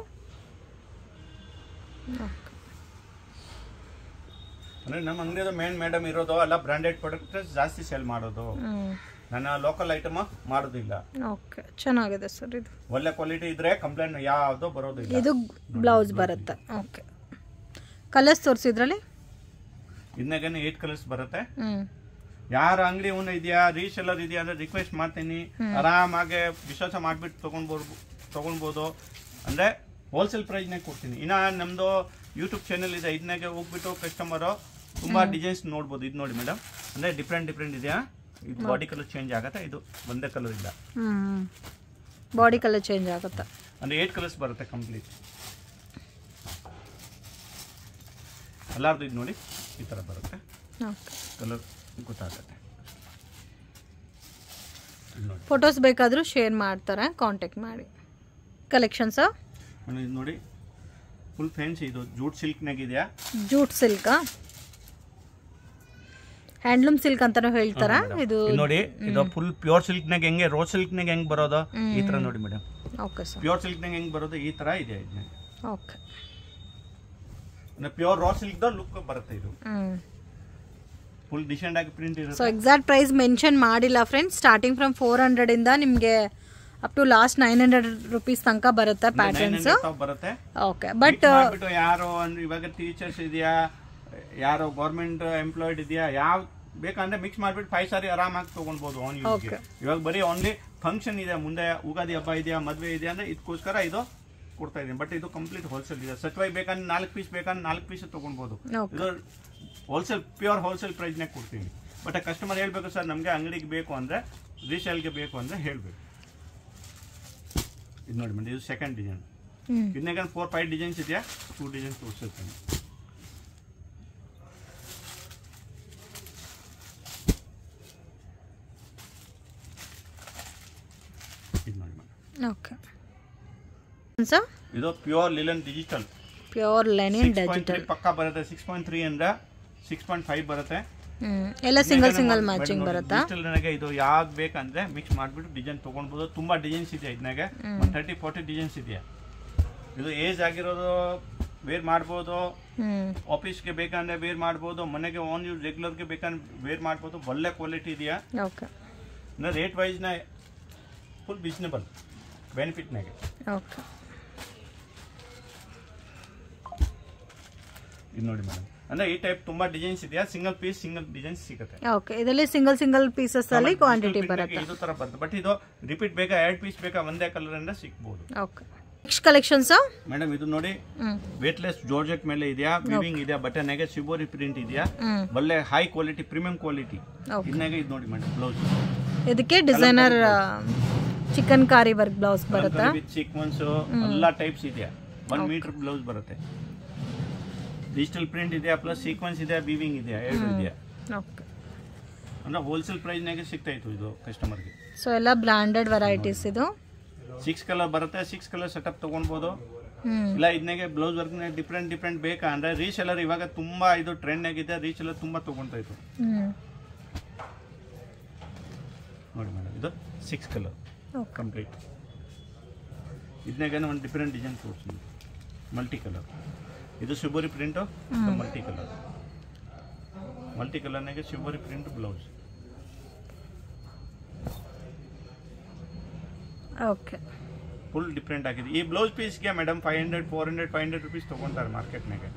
ಅಂದ್ರೆ ನಮ್ಮ ಅಂಗಡಿಯ ಮೇನ್ ಮೇಡಮ್ ಇರೋದು ಎಲ್ಲ ಬ್ರಾಂಡೆಡ್ ಪ್ರಾಡಕ್ಟ್ ಜಾಸ್ತಿ ಸೇಲ್ ಮಾಡೋದು. ನನ್ನ ಲೋಕಲ್ ಐಟಮ್ ಮಾಡೋದಿಲ್ಲ. ಓಕೆ, ಚೆನ್ನಾಗಿದೆ ಸರ್. ಇದು ಒಳ್ಳೆ ಕ್ವಾಲಿಟಿ ಇದ್ರೆ ಕಂಪ್ಲೇಂಟ್ ಯಾವ್ದು ಬರೋದಿಲ್ಲ. ಇದು ಬ್ಲೌಸ್ ಬರುತ್ತೆ. ಓಕೆ, ಕಲರ್ಸ್ ತೋರಿಸಿದ್ರಲ್ಲಿ ಇದನ್ನಾಗ 8 ಕಲರ್ಸ್ ಬರುತ್ತೆ. ಯಾರ ಅಂಗಡಿ ಓನರ್ ಇದೆಯಾ, ರೀಸೆಲ್ಲರ್ ಇದೆಯಾ ಅಂದ್ರೆ ರಿಕ್ವೆಸ್ಟ್ ಮಾಡ್ತೀನಿ, ಆರಾಮಾಗಿ ವಿಶ್ವಾಸ ಮಾಡ್ಬಿಟ್ಟು ತಗೊಳ್ಬೋದು. ಅಂದ್ರೆ ಹೋಲ್ಸೇಲ್ ಪ್ರೈಸ್ನಾಗ ಕೊಡ್ತೀನಿ. ಇನ್ನ ನಮ್ದು ಯೂಟ್ಯೂಬ್ ಚಾನೆಲ್ ಇದೆ, ಇದನ್ನಾಗೆ ಹೋಗ್ಬಿಟ್ಟು ಕಸ್ಟಮರು ತುಂಬಾ ಡಿಸೈನ್ಸ್ ನೋಡ್ಬೋದು. ಇದು ನೋಡಿ ಮೇಡಮ್, ಅಂದ್ರೆ ಡಿಫರೆಂಟ್ ಇದೆಯಾ. ಇದು ಬಾಡಿ ಕಲರ್ ಚೇಂಜ್ ಆಗುತ್ತೆ, ಇದು ಒಂದೇ ಕಲರ್ ಇಲ್ಲ. ಬಾಡಿ ಕಲರ್ ಚೇಂಜ್ ಆಗುತ್ತೆ. ಅಂದ್ರೆ 8 ಕಲರ್ಸ್ ಬರುತ್ತೆ ಕಂಪ್ಲೀಟ್. ಎಲ್ಲಾರ್ದು ಇದು ನೋಡಿ ಈ ತರ ಬರುತ್ತೆ. ಕಲರ್ ಗೊತ್ತಾಗುತ್ತೆ. ಫೋಟೋಸ್ ಬೇಕಾದರೂ ಶೇರ್ ಮಾಡ್ತಾರೆ, ಕಾಂಟ್ಯಾಕ್ಟ್ ಮಾಡಿ. ಕಲೆಕ್ಷನ್ಸ್ ನೋಡಿ ಫುಲ್ ಫ್ಯಾನ್ಸಿ, ಇದು ಜೂಟ್ ಸಿಲ್ಕ್ನಾಗ ಇದೆಯಾ? ಜೂಟ್ ಸಿಲ್ಕಾ? ಹ್ಯಾಂಡ್ಲೂಮ್ ಸಿಲ್ಕ್ ಅಂತಾನು ಹೇಳ್ತಾರ. ಇದು ನೋಡಿ, ಇದು ಫುಲ್ ಪ್ಯೂರ್ ಸಿಲ್ಕ್ನಾಗ ಹೆಂಗೆ ರೋಸ್ ಸಿಲ್ಕ್ನಾಗ ಹೆಂಗ್ ಬರೋದು ಈ ತರ ನೋಡಿ ಮೇಡಮ್. Okay sir. ಪ್ಯೂರ್ ಸಿಲ್ಕ್ನಾಗ ಹೆಂಗ್ ಬರೋದು ಈ ತರ ಇದೆ. Okay, pure raw silk the look ಬರುತ್ತೆ. ಇದು ಫುಲ್ ಡಿಸೆಂಟ್ ಆಗಿ ಪ್ರಿಂಟ್ ಇರುತ್ತೆ. ಸೊ ಎಕ್ಸಾಕ್ಟ್ ಪ್ರೈಸ್ ಮೆನ್ಷನ್ ಮಾಡಿಲ್ಲ ಫ್ರೆಂಡ್ಸ್. ಸ್ಟಾರ್ಟಿಂಗ್ ಫ್ರಮ್ 400 ಇಂದ ನಿಮಗೆ ಅಪ್ ಟು ಲಾಸ್ಟ್ 900 ರೂಪೀಸ್ ತನಕ ಬರುತ್ತೆ ಪ್ಯಾಟರ್ನ್ಸ್ ಬರುತ್ತೆ. ಓಕೆ, ಬಟ್ ಯಾರೋ ಅಂದ್ರೆ ಇವಾಗ ಟೀಚರ್ಸ್ ಇದೆಯಾ, ಯಾರೋ ಗೌರ್ಮೆಂಟ್ ಎಂಪ್ಲಾಯ್ಡ್ ಇದೆಯಾ, ಯಾವ ಬೇಕಂದ್ರೆ ಮಿಕ್ಸ್ ಮಾಡ್ಬಿಟ್ಟು 5 ಸಾರಿ ಆರಾಮಾಗಿ ತಗೊಳ್ಬಹುದು ಆನ್ ಯೂಸ್ಗೆ. ಇವಾಗ ಬರೀ ಓನ್ಲಿ ಫಂಕ್ಷನ್ ಇದೆ, ಮುಂದೆ ಉಗಾದಿ ಹಬ್ಬ ಇದೆಯಾ, ಮದ್ವೆ ಇದೆಯಾ ಅಂದ್ರೆ ಇದಕ್ಕೋಸ್ಕರ ಇದು ಕೊಡ್ತಾ ಇದೀನಿ. ಬಟ್ ಇದು ಕಂಪ್ಲೀಟ್ ಹೋಲ್ಸೇಲ್ ಇದೆ. ಸಚ್ವೈ ಬೇಕಂದ್ರೆ 4 ಪೀಸ್ ಬೇಕಂದ್ರೆ 4 ಪೀಸ್ ತಗೊಳ್ಬಹುದು. ಇದು ಹೋಲ್ಸೇಲ್ ಪ್ಯೂರ್ ಹೋಲ್ಸೇಲ್ ಪ್ರೈಸ್ನಾಗ ಕೊಡ್ತೀವಿ. ಬಟ್ ಕಸ್ಟಮರ್ ಹೇಳ್ಬೇಕು ಸರ್ ನಮಗೆ ಅಂಗಡಿಗೆ ಬೇಕು ಅಂದ್ರೆ, ರೀಸೇಲ್ಗೆ ಬೇಕು ಅಂದ್ರೆ ಹೇಳ್ಬೇಕು. ಇದು ನೋಡಿ ಮೇಡಮ್, ಇದು ಸೆಕೆಂಡ್ ಡಿಸೈನ್. ಇದನ್ನಾಗ 4-5 ಡಿಸೈನ್ಸ್ ಇದೆಯಾ, 2 ಡಿಸೈನ್ಸ್ ತೋರಿಸ್ತೀನಿ. ಇದು ನೋಡಿ ಮೇಡಮ್. ಓಕೆ, ಇದು pure linen digital. Pure linen digital ಪಕ್ಕಾ ಬರುತ್ತೆ. 6.3 ಇಂದ 6.5 ಬರುತ್ತೆ. ಎಲ್ಲ ಸಿಂಗಲ್ ಸಿಂಗಲ್ ಮ್ಯಾಚಿಂಗ್ ಬರುತ್ತೆ. ಡಿಜಿಟಲ್ ನನಗೆ ಇದು ಯಾವ್ದು ಬೇಕಂದ್ರೆ ಮಿಕ್ಸ್ ಮಾಡ್ಬಿಟ್ಟು ಡಿಸೈನ್ ತಗೊಳ್ಬಹುದು. ತುಂಬಾ ಡಿಸೈನ್ಸ್ ಇದೆ ಇದನ್ನಾಗೆ, 30-40 ಡಿಸೈನ್ಸ್ ಇದೆಯಾ. ಇದು ಏಜ್ ಆಗಿರೋದು ವೇರ್ ಮಾಡ್ಬೋದು, ಆಫೀಸ್ಗೆ ಬೇಕಂದ್ರೆ ವೇರ್ ಮಾಡ್ಬೋದು, ಮನೆಗೆ ಆನ್ ಯೂಸ್ ರೆಗ್ಯುಲರ್ಗೆ ಬೇಕಂದ್ರೆ ವೇರ್ ಮಾಡ್ಬೋದು. ಒಳ್ಳೆ ಕ್ವಾಲಿಟಿ ಇದೆಯಾ. ಓಕೆ, ರೇಟ್ ವೈಸ್ ನ ಫುಲ್ ರೀಸನೇಬಲ್ ಬೆನಿಫಿಟ್ನಾಗೆ. ಓಕೆ, ಇದು ನೋಡಿ ಮೇಡಮ್, ಅಂದ್ರೆ ಈ ಟೈಪ್ ತುಂಬಾ ಡಿಸೈನ್ಸ್ ಇದೆಯಾ. ಸಿಂಗಲ್ ಪೀಸ್ ಸಿಂಗಲ್ ಡಿಸೈನ್ಸ್ ಸಿಗುತ್ತೆ. ಓಕೆ, ಇದರಲ್ಲಿ ಸಿಂಗಲ್ ಪೀಸಸ್ ಅಲ್ಲಿ ಕ್ವಾಂಟಿಟಿ ಬರುತ್ತೆ. ಇದು ತರ ಬರುತ್ತೆ. ಬಟ್ ಇದು ರಿಪೀಟ್ ಬೇಕಾ, 2 ಪೀಸ್ ಬೇಕಾ, ಒಂದೇ ಕಲರ್ ಇಂದ ಸಿಗಬಹುದು. ಓಕೆ, ನೆಕ್ಸ್ಟ್ ಕಲೆಕ್ಷನ್ಸ್ ಮೇಡಮ್ ಇದು ನೋಡಿ, ವೇಟ್ಲೆಸ್ ಜಾರ್ಜೆಟ್ ಮೇಲೆ ಇದೆಯಾ, ವಿವಿಂಗ್ ಇದೆಯಾ, ಬಟನ್ಗೆ ಶಿಬೋರಿ ಪ್ರಿಂಟ್ ಇದೆಯಾ, ಒಳ್ಳೆ ಹೈ ಕ್ವಾಲಿಟಿ ಪ್ರೀಮಿಯಂ ಕ್ವಾಲಿಟಿ. ಇದನ್ನಾಗ ಇದು ನೋಡಿ ಮೇಡಮ್, ಬ್ಲೌಸ್ ಇದಕ್ಕೆ ಡಿಸೈನರ್ ಚಿಕನ್ ಕಾರಿ ವರ್ಕ್ ಬ್ಲೌಸ್ ಬರುತ್ತೆ. ವಿತ್ ಸೀಕ್ವೆನ್ಸ್ ಎಲ್ಲ ಟೈಪ್ಸ್ ಇದೆಯಾ. 1 ಮೀಟರ್ ಬ್ಲೌಸ್ ಬರುತ್ತೆ. ಡಿಜಿಟಲ್ ಪ್ರಿಂಟ್ ಇದೆಯಾ, ಪ್ಲಸ್ ಸೀಕ್ವೆನ್ಸ್ ಇದೆಯಾ, ವಿವಿಂಗ್ ಇದೆಯಾ, ಎರಡು ಇದೆಯಾ. ಓಕೆ, ಅಂದ್ರೆ ಹೋಲ್ಸೇಲ್ ಪ್ರೈಸ್ ನಾಗೆ ಸಿಗ್ತಾ ಇತ್ತು ಇದು ಕಸ್ಟಮರ್ಗೆ. ಸೊ ಎಲ್ಲ ಬ್ರಾಂಡೆಡ್ ವೆರೈಟೀಸ್. ಇದು 6 ಕಲರ್ ಬರುತ್ತೆ. 6 ಕಲರ್ ಸೆಟಪ್ ತಗೊಳ್ಬಹುದು. ಇಲ್ಲ ಇದನ್ನಾಗೆ ಬ್ಲೌಸ್ ವರ್ಕ್ ಡಿಫ್ರೆಂಟ್ ಬೇಕಾ ಅಂದ್ರೆ ರೀಸೆಲರ್ ಇವಾಗ ತುಂಬಾ ಇದು ಟ್ರೆಂಡ್ ಆಗಿದೆ. ರೀಸೆಲರ್ ತುಂಬಾ ತಗೊಂತಾ ಇತ್ತು. ನೋಡಿ ಮೇಡಮ್, ಇದು 6 ಕಲರ್ ಕಂಪ್ಲೀಟ್. ಇದನ್ನಾಗ ಒಂದು ಡಿಫ್ರೆಂಟ್ ಡಿಸೈನ್ ತೋರಿಸ್ತೀನಿ. ಮಲ್ಟಿ ಕಲರ್, ಇದು ಶಿಬೋರಿ ಪ್ರಿಂಟು, ಮಲ್ಟಿ ಕಲರ್ನಾಗೆ shibori print blouse. Okay, full different ಆಗಿದೆ. ಈ ಬ್ಲೌಸ್ ಪೀಸ್ಗೆ ಮೇಡಮ್ 500, 400, 500 ರೂಪೀಸ್ ತಗೊಂತಾರೆ ಮಾರ್ಕೆಟ್ನಾಗೆ.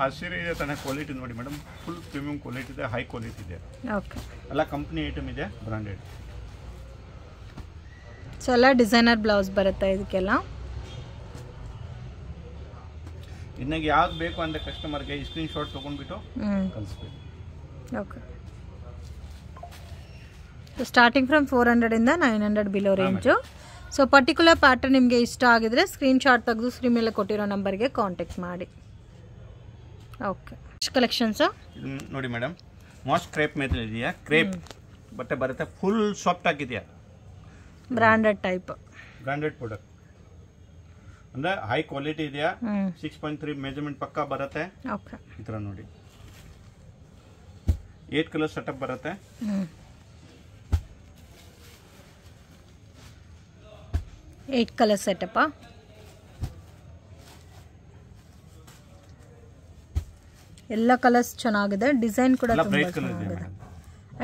ಆ ಸೀರೆ ಇದೆ ತಾನೆ, ಕ್ವಾಲಿಟಿ ನೋಡಿ ಮೇಡಮ್, ಫುಲ್ ಪ್ರೀಮಿಯಂ ಕ್ವಾಲಿಟಿ ಇದೆ, ಹೈ ಕ್ವಾಲಿಟಿ ಇದೆ. ಓಕೆ, ಎಲ್ಲ ಕಂಪ್ನಿ ಐಟಮ್ ಇದೆ, ಬ್ರಾಂಡೆಡ್. ಸೊ ಎಲ್ಲ ಡಿಸೈನರ್ ಬ್ಲೌಸ್ ಬರುತ್ತೆ ಇದಕ್ಕೆಲ್ಲ. ಇನ್ನಾಗ ಯಾವ್ದು ಬೇಕು ಅಂದ್ರೆ ಕಸ್ಟಮರ್ಗೆ ಸ್ಕ್ರೀನ್ ಶಾಟ್ ತಗೊಂಡ್ಬಿಟ್ಟು ಕಳಿಸ್ಬೇಕು. ಓಕೆ, ಸ್ಟಾರ್ಟಿಂಗ್ ಫ್ರಮ್ 400 ಇಂದ 900 below range. So particular pattern ನಿಮಗೆ ಇಷ್ಟ ಆಗಿದ್ರೆ ಸ್ಕ್ರೀನ್ ಶಾಟ್ ತೆಗೆದು ಸ್ಕ್ರೀನ್ ಮೇಲೆ ಕೊಟ್ಟಿರೋ ನಂಬರ್ಗೆ ಕಾಂಟ್ಯಾಕ್ಟ್ ಮಾಡಿ. ಓಕೆ, ಕಲೆಕ್ಷನ್ಸ್ ನೋಡಿ ಮೇಡಮ್, ಮಾಸ್ ಕ್ರೇಪ್ ಮೇಲೆ ಇದೆಯಾ. ಕ್ರೇಪ್ ಬಟ್ಟೆ ಬರುತ್ತೆ, ಫುಲ್ ಸಾಫ್ಟ್ ಆಗಿದೆಯಾ, ಬ್ರಾಂಡೆಡ್ ಟೈಪ್, ಬ್ರಾಂಡೆಡ್ ಪ್ರಾಡಕ್ಟ್ ಅಂದ್ರೆ ಹೈ ಕ್ವಾಲಿಟಿ ಇದೆಯಾ. 6.3 ಮೆಜರ್ಮೆಂಟ್ ಪಕ್ಕಾ ಬರುತ್ತೆ. ಓಕೆ, ಈ ತರ ನೋಡಿ, 8 ಕಲರ್ ಸೆಟಪ್ ಬರುತ್ತೆ. Eight colour setup. ಎಲ್ಲ ಕಲರ್ಸ್ ಚೆನ್ನಾಗಿದೆ, ಡಿಸೈನ್ ಕೂಡ ತುಂಬಾ ಚೆನ್ನಾಗಿದೆ.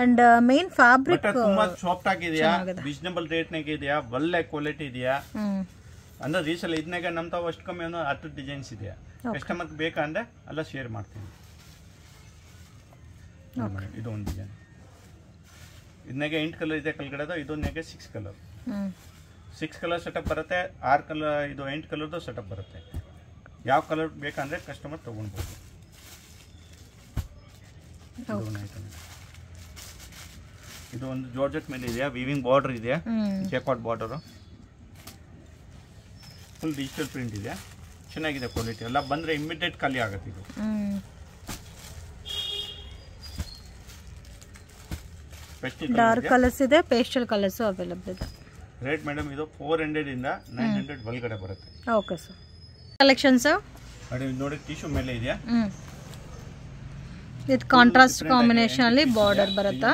ಅಂಡ್ ಮೇನ್ ಫ್ಯಾಬ್ರಿಕ್ ತುಂಬಾ ಸಾಫ್ಟ್ ಆಗಿದೆಯಾ, ರೀಸನಬಲ್ ರೇಟ್ ನಾಗ ಇದೆಯಾ, ಒಳ್ಳೆ ಕ್ವಾಲಿಟಿ ಇದೆಯಾ. ಅಂದ್ರೆ ರೀಸೆಲ್ ಇದನ್ನಾಗ ನಮ್ ತಾವು ಅಷ್ಟು ಕಮ್ಮಿ ಅನ್ನೋ 10 ಡಿಸೈನ್ಸ್ ಇದೆಯಾ. ಕಸ್ಟಮರ್ ಬೇಕಂದ್ರೆ ಎಲ್ಲ ಶೇರ್ ಮಾಡ್ತೀನಿ. ಇದು ಒಂದು ಡಿಸೈನ್, ಇದನ್ನಾಗ 8 ಕಲರ್ ಇದೆ ಕೆಳಗಡೆ. ಇದನ್ನಾಗ 6 ಕಲರ್, 6 ಕಲರ್ ಸೆಟಪ್ ಬರುತ್ತೆ. 6 ಕಲರ್, ಇದು 8 ಕಲರ್ದು ಸೆಟಪ್ ಬರುತ್ತೆ. ಯಾವ ಕಲರ್ ಬೇಕಂದ್ರೆ ಕಸ್ಟಮರ್ ತಗೊಳ್ಬೋದು. ಇದು ಒಂದು ಜಾರ್ಜೆಟ್ ಮೇಲೆ ಇದೆಯಾ, ವಿವಿಂಗ್ ಬಾರ್ಡರ್ ಇದೆಯಾ, jacquard border, full digital print ಇದೆ, ಚೆನ್ನಾಗಿದೆ ಕ್ವಾಲಿಟಿ. ಎಲ್ಲ ಬಂದ್ರೆ ಇಮಿಡಿಯೇಟ್ ಖಾಲಿ ಆಗುತ್ತೆ ಇದು. ಡಾರ್ಕ್ ಕಲರ್ಸ್ ಇದೆ, ಪೇಸ್ಟಲ್ ಕಲರ್ಸ್ ಅವೈಲೇಬಲ್ ಇದೆ. ರೇಟ್ ಮೇಡಮ್ ಇದು 400 ಇಂದ 900 ಒಳಗಡೆ ಬರುತ್ತೆ. Okay sir. ಕಲೆಕ್ಷನ್ಸ್ ನೋಡಿ ಟಿಶ್ಯೂ ಮೇಲೆ ಇದೆಯಾ, ಇದು ಕಾಂಟ್ರಾಸ್ಟ್ ಕಾಂಬಿನೇಷನ್ ಅಲ್ಲಿ ಬಾರ್ಡರ್ ಬರುತ್ತಾ.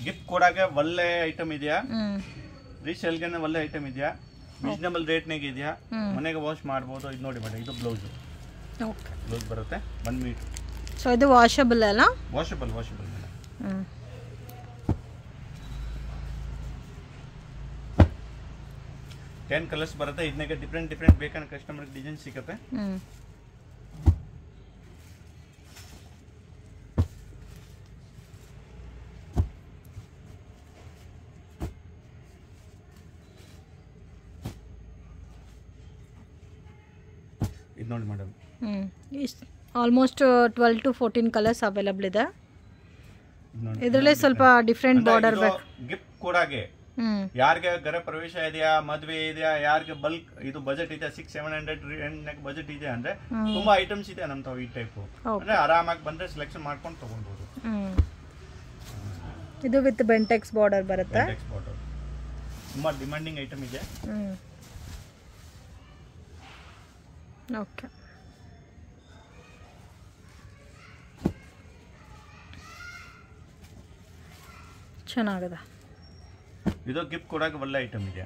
ಗಿಫ್ಟ್ ಕೊಡಾಗೆ ಒಳ್ಳೆ ಐಟಮ್ ಇದೆಯಾ, ರೀಸೇಲ್ಗೆ ಒಳ್ಳೆ ಐಟಮ್ ಇದೆಯಾ, ರೀಸನಬಲ್ ರೇಟ್ನಾಗ ಇದೆಯಾ, ಮನೆಗೆ ವಾಶ್ ಮಾಡ್ಬೋದು. ಇದು ನೋಡಿ ಮೇಡಮ್, ಇದು ಬ್ಲೌಸ್ ಬರುತ್ತೆ 1 ಮೀಟರ್. ಸೊ ಇದು ವಾಷಬಲ್ ಅಲ್ಲ? Washable madam. 10 ಕಲರ್ಸ್ ಬರುತ್ತೆ. ಇದನ್ನಾಗೆ ಡಿಫ್ರೆಂಟ್ ಬೇಕಾದ ಕಸ್ಟಮರ್ ಡಿಸೈನ್ ಸಿಗುತ್ತೆ. ಇದು ನೋಡಿ madam, almost 12 to 14 colours available ಇದೆ. ಇದರಲ್ಲಿ ಸ್ವಲ್ಪ ಡಿಫ್ರೆಂಟ್ ಬಾರ್ಡರ್ ಬೇಕು. ಗಿಫ್ಟ್ ಕೊಡಾಗೆ ಯಾರಿಗೆ ಗೃಹ ಪ್ರವೇಶ ಇದೆಯಾ, ಮದುವೆ ಇದೆಯಾ, ಯಾರಿಗೆ ಬಲ್ಕ್ ಇದು ಬಜೆಟ್ ಇದೆ 600-700 ಬಜೆಟ್ ಇದೆ ಅಂದ್ರೆ ತುಂಬಾ ಐಟಮ್ಸ್ ಇದೆ ನಮ್ ತಾವು. ಈ ಟೈಪ್ ಅಂದ್ರೆ ಆರಾಮಾಗಿ ಬಂದ್ರೆ ಸೆಲೆಕ್ಷನ್ ಮಾಡ್ಕೊಂಡು ತಗೊಳ್ಬಹುದು. ಇದು ವಿತ್ ಬೆಂಟೆಕ್ಸ್ ಬಾರ್ಡರ್ ಬರುತ್ತೆ. ತುಂಬಾ ಡಿಮಾಂಡಿಂಗ್ ಐಟಮ್ ಇದೆ. ಓಕೆ, ಚೆನ್ನಾಗಿದೆ. ಇದು ಗಿಫ್ಟ್ ಕೊಡಕ್ಕೆ ಒಳ್ಳೆ ಐಟಮ್ ಇದೆ.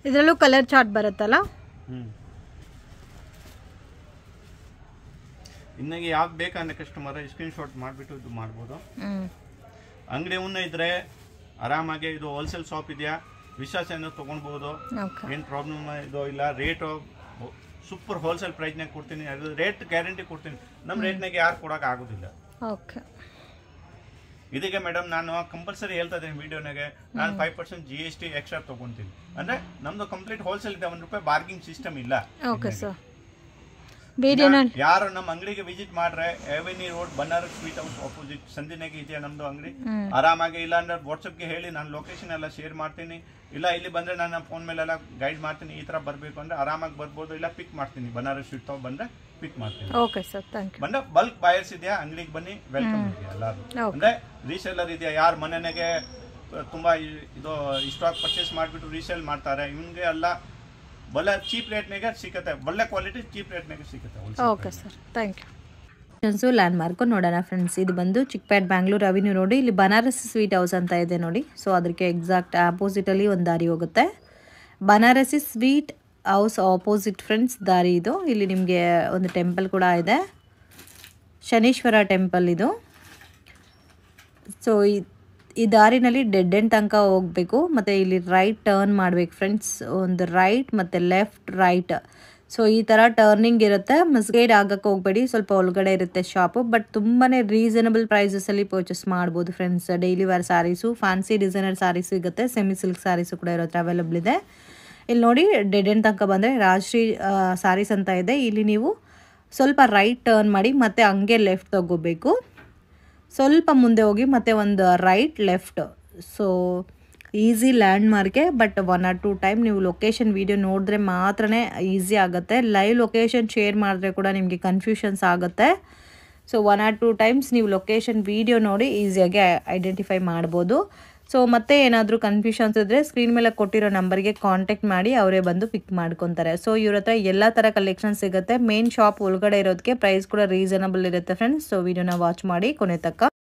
ಇದರಲ್ಲೂ ಕಲರ್ ಚಾರ್ಟ್ ಬರುತ್ತಲ್ಲ. ಇನ್ನಾಗೆ ಯಾವ್ದು ಬೇಕಂದ್ರೆ ಕಸ್ಟಮರ್ ಸ್ಕ್ರೀನ್ ಶಾಟ್ ಮಾಡಿಬಿಟ್ಟು ಇದು ಮಾಡ್ಬೋದು. ಅಂಗಡಿ ಇದ್ರೆ ಆರಾಮಾಗಿ ಇದು ಹೋಲ್ಸೇಲ್ ಶಾಪ್ ಇದೆಯಾ, ವಿಶ್ವಾಸದಿಂದ ತಗೊಳ್ಬಹುದು. ಏನ್ ಪ್ರಾಬ್ಲಮ್ ಇದು ಇಲ್ಲ. ರೇಟ್ ಸೂಪರ್ ಹೋಲ್ಸೇಲ್ ಪ್ರೈಸ್ನಾಗ ಕೊಡ್ತೀನಿ, ಅದು ರೇಟ್ ಗ್ಯಾರಂಟಿ ಕೊಡ್ತೀನಿ. ನಮ್ಮ ರೇಟ್ನಾಗ ಯಾರು ಕೊಡೋಕೆ ಆಗೋದಿಲ್ಲ. ಇದಕ್ಕೆ ಮೇಡಮ್ ನಾನು ಕಂಪಲ್ಸರಿ ಹೇಳ್ತಾ ಇದ್ದೀನಿ ವಿಡಿಯೋನಾಗೆ, ನಾನು 5% GST ಎಕ್ಸ್ಟ್ರಾ ತಗೊಂತೀನಿ. ಅಂದ್ರೆ ನಮ್ದು ಕಂಪ್ಲೀಟ್ ಹೋಲ್ಸೇಲ್ ಇದೆ, ₹1 ಬಾರ್ಗಿಂಗ್ ಸಿಸ್ಟಮ್ ಇಲ್ಲ. ಯಾರು ನಮ್ಮ ಅಂಗಡಿಗೆ ವಿಸಿಟ್ ಮಾಡ್ರೆ avenue road Banaras sweet house opposite ಸಂಧಿನಾಗೆ ಇದೆಯಾ ನಮ್ದು ಅಂಗಡಿ. ಆರಾಮಾಗಿ ಇಲ್ಲ ಅಂದ್ರೆ ವಾಟ್ಸಪ್ಗೆ ಹೇಳಿ, ನಾನು ಲೊಕೇಶನ್ ಎಲ್ಲ ಶೇರ್ ಮಾಡ್ತೀನಿ. ಇಲ್ಲ ಇಲ್ಲಿ ಬಂದ್ರೆ ನಾನು ಫೋನ್ ಮೇಲೆಲ್ಲ ಗೈಡ್ ಮಾಡ್ತೀನಿ. ಈ ತರ ಬರ್ಬೇಕು ಅಂದ್ರೆ ಆರಾಮಾಗಿ ಬರ್ಬೋದು, ಇಲ್ಲ ಪಿಕ್ ಮಾಡ್ತೀನಿ. ಬನಾರಸ್ ಸ್ವೀಟ್ ಹೌಸ್ ಬಂದ್ರೆ ಪಿಕ್ ಮಾಡ್ತೀನಿ. ಬಂದ್ರೆ ಬಲ್ಕ್ ಬಾಯರ್ಸ್ ಇದೆಯಾ ಅಂಗಡಿಗೆ ಬನ್ನಿ, ವೆಲ್ಕಮ್ ಇದೆಯಾ ಎಲ್ಲಾರು. ಅಂದ್ರೆ ರೀಸೇಲರ್ ಇದೆಯಾ, ಯಾರು ಮನೆಗೆ ತುಂಬಾ ಇದು ಸ್ಟಾಕ್ ಪರ್ಚೇಸ್ ಮಾಡಿಬಿಟ್ಟು ರೀಸೇಲ್ ಮಾಡ್ತಾರೆ, ಇವನ್ಗೆ ಎಲ್ಲ ಒಳ್ಳೆ ಚೀಪ್ ರೇಟ್ನಾಗೆ ಸಿಗುತ್ತೆ. ಒಳ್ಳೆ ಕ್ವಾಲಿಟಿ ಚೀಪ್ ರೇಟ್ನಾಗೆ ಸಿಗುತ್ತೆ. Okay sir, thank you. Landmark ನೋಡೋಣ ಫ್ರೆಂಡ್ಸ್. ಇದು ಬಂದು ಚಿಕ್ಕಪೇಟ್ ಬ್ಯಾಂಗ್ಳೂರ್ ಅವೆನ್ಯೂ ರೋಡ್, ಇಲ್ಲಿ ಬನಾರಸ್ ಸ್ವೀಟ್ ಹೌಸ್ ಅಂತ ಇದೆ ನೋಡಿ. ಸೊ ಅದಕ್ಕೆ ಎಕ್ಸಾಕ್ಟ್ ಆಪೋಸಿಟಲ್ಲಿ ಒಂದು ದಾರಿ ಹೋಗುತ್ತೆ. Banarasi sweet house opposite friends ದಾರಿ ಇದು. ಇಲ್ಲಿ ನಿಮಗೆ ಒಂದು ಟೆಂಪಲ್ ಕೂಡ ಇದೆ, ಶನೀಶ್ವರ ಟೆಂಪಲ್ ಇದು. ಸೊ ಈ ದಾರಿನಲ್ಲಿ ಡೆಡ್ ಎಂಡ್ ತನಕ ಹೋಗಬೇಕು, ಮತ್ತು ಇಲ್ಲಿ ರೈಟ್ ಟರ್ನ್ ಮಾಡಬೇಕು ಫ್ರೆಂಡ್ಸ್. ಒಂದು ರೈಟ್ ಮತ್ತು ಲೆಫ್ಟ್ ರೈಟ್. ಸೊ ಈ ಥರ ಟರ್ನಿಂಗ್ ಇರುತ್ತೆ. ಮಿಸ್ಗೈಡ್ ಆಗಕ್ಕೆ ಹೋಗಬೇಡಿ, ಸ್ವಲ್ಪ ಒಳಗಡೆ ಇರುತ್ತೆ ಶಾಪು. ಬಟ್ ತುಂಬಾ ರೀಸನಬಲ್ ಪ್ರೈಸಸಲ್ಲಿ ಪರ್ಚೇಸ್ ಮಾಡ್ಬೋದು friends. Daily wear sarees, fancy designer sarees ಸಿಗುತ್ತೆ, ಸೆಮಿ ಸಿಲ್ಕ್ ಸ್ಯಾರೀಸು ಕೂಡ ಇರುತ್ತೆ, ಅವೈಲೇಬಲ್ ಇದೆ. ಇಲ್ಲಿ ನೋಡಿ ಡೆಡ್ ಎಂಡ್ ತನಕ ಬಂದರೆ ರಾಜಶ್ರೀ ಸ್ಯಾರೀಸ್ ಅಂತ ಇದೆ. ಇಲ್ಲಿ ನೀವು ಸ್ವಲ್ಪ ರೈಟ್ ಟರ್ನ್ ಮಾಡಿ ಮತ್ತೆ ಹಂಗೆ ಲೆಫ್ಟ್ ತಗೋಬೇಕು. ಸ್ವಲ್ಪ ಮುಂದೆ ಹೋಗಿ ಮತ್ತೆ ಒಂದು ರೈಟ್ ಲೆಫ್ಟ್. ಸೊ ಈಸಿ ಲ್ಯಾಂಡ್ ಮಾರ್ಕೆ. ಬಟ್ 1 or 2 ಟೈಮ್ ನೀವು ಲೊಕೇಶನ್ ವೀಡಿಯೋ ನೋಡಿದ್ರೆ ಮಾತ್ರ ಈಸಿ ಆಗುತ್ತೆ. ಲೈವ್ ಲೊಕೇಶನ್ ಶೇರ್ ಮಾಡಿದ್ರೆ ಕೂಡ ನಿಮಗೆ ಕನ್ಫ್ಯೂಷನ್ಸ್ ಆಗುತ್ತೆ. ಸೊ 1 or 2 ಟೈಮ್ಸ್ ನೀವು ಲೊಕೇಶನ್ ವೀಡಿಯೋ ನೋಡಿ ಈಸಿಯಾಗಿ ಐಡೆಂಟಿಫೈ ಮಾಡ್ಬೋದು. ಸೊ ಮತ್ತೆ ಏನಾದರೂ ಕನ್ಫ್ಯೂಷನ್ಸ್ ಇದ್ದರೆ ಸ್ಕ್ರೀನ್ ಮೇಲೆ ಕೊಟ್ಟಿರೋ ನಂಬರ್ಗೆ ಕಾಂಟ್ಯಾಕ್ಟ್ ಮಾಡಿ ಅವರೇ ಬಂದು ಪಿಕ್ ಮಾಡ್ಕೊತಾರೆ. ಸೊ ಇವ್ರ ಹತ್ರ ಎಲ್ಲ ಥರ ಕಲೆಕ್ಷನ್ ಸಿಗುತ್ತೆ. ಮೇನ್ ಶಾಪ್ ಒಳಗಡೆ ಇರೋದಕ್ಕೆ ಪ್ರೈಸ್ ಕೂಡ ರೀಸನಬಲ್ ಇರುತ್ತೆ ಫ್ರೆಂಡ್ಸ್. ಸೊ ವಿಡಿಯೋನ ವಾಚ್ ಮಾಡಿ ಕೊನೆ ತನಕ.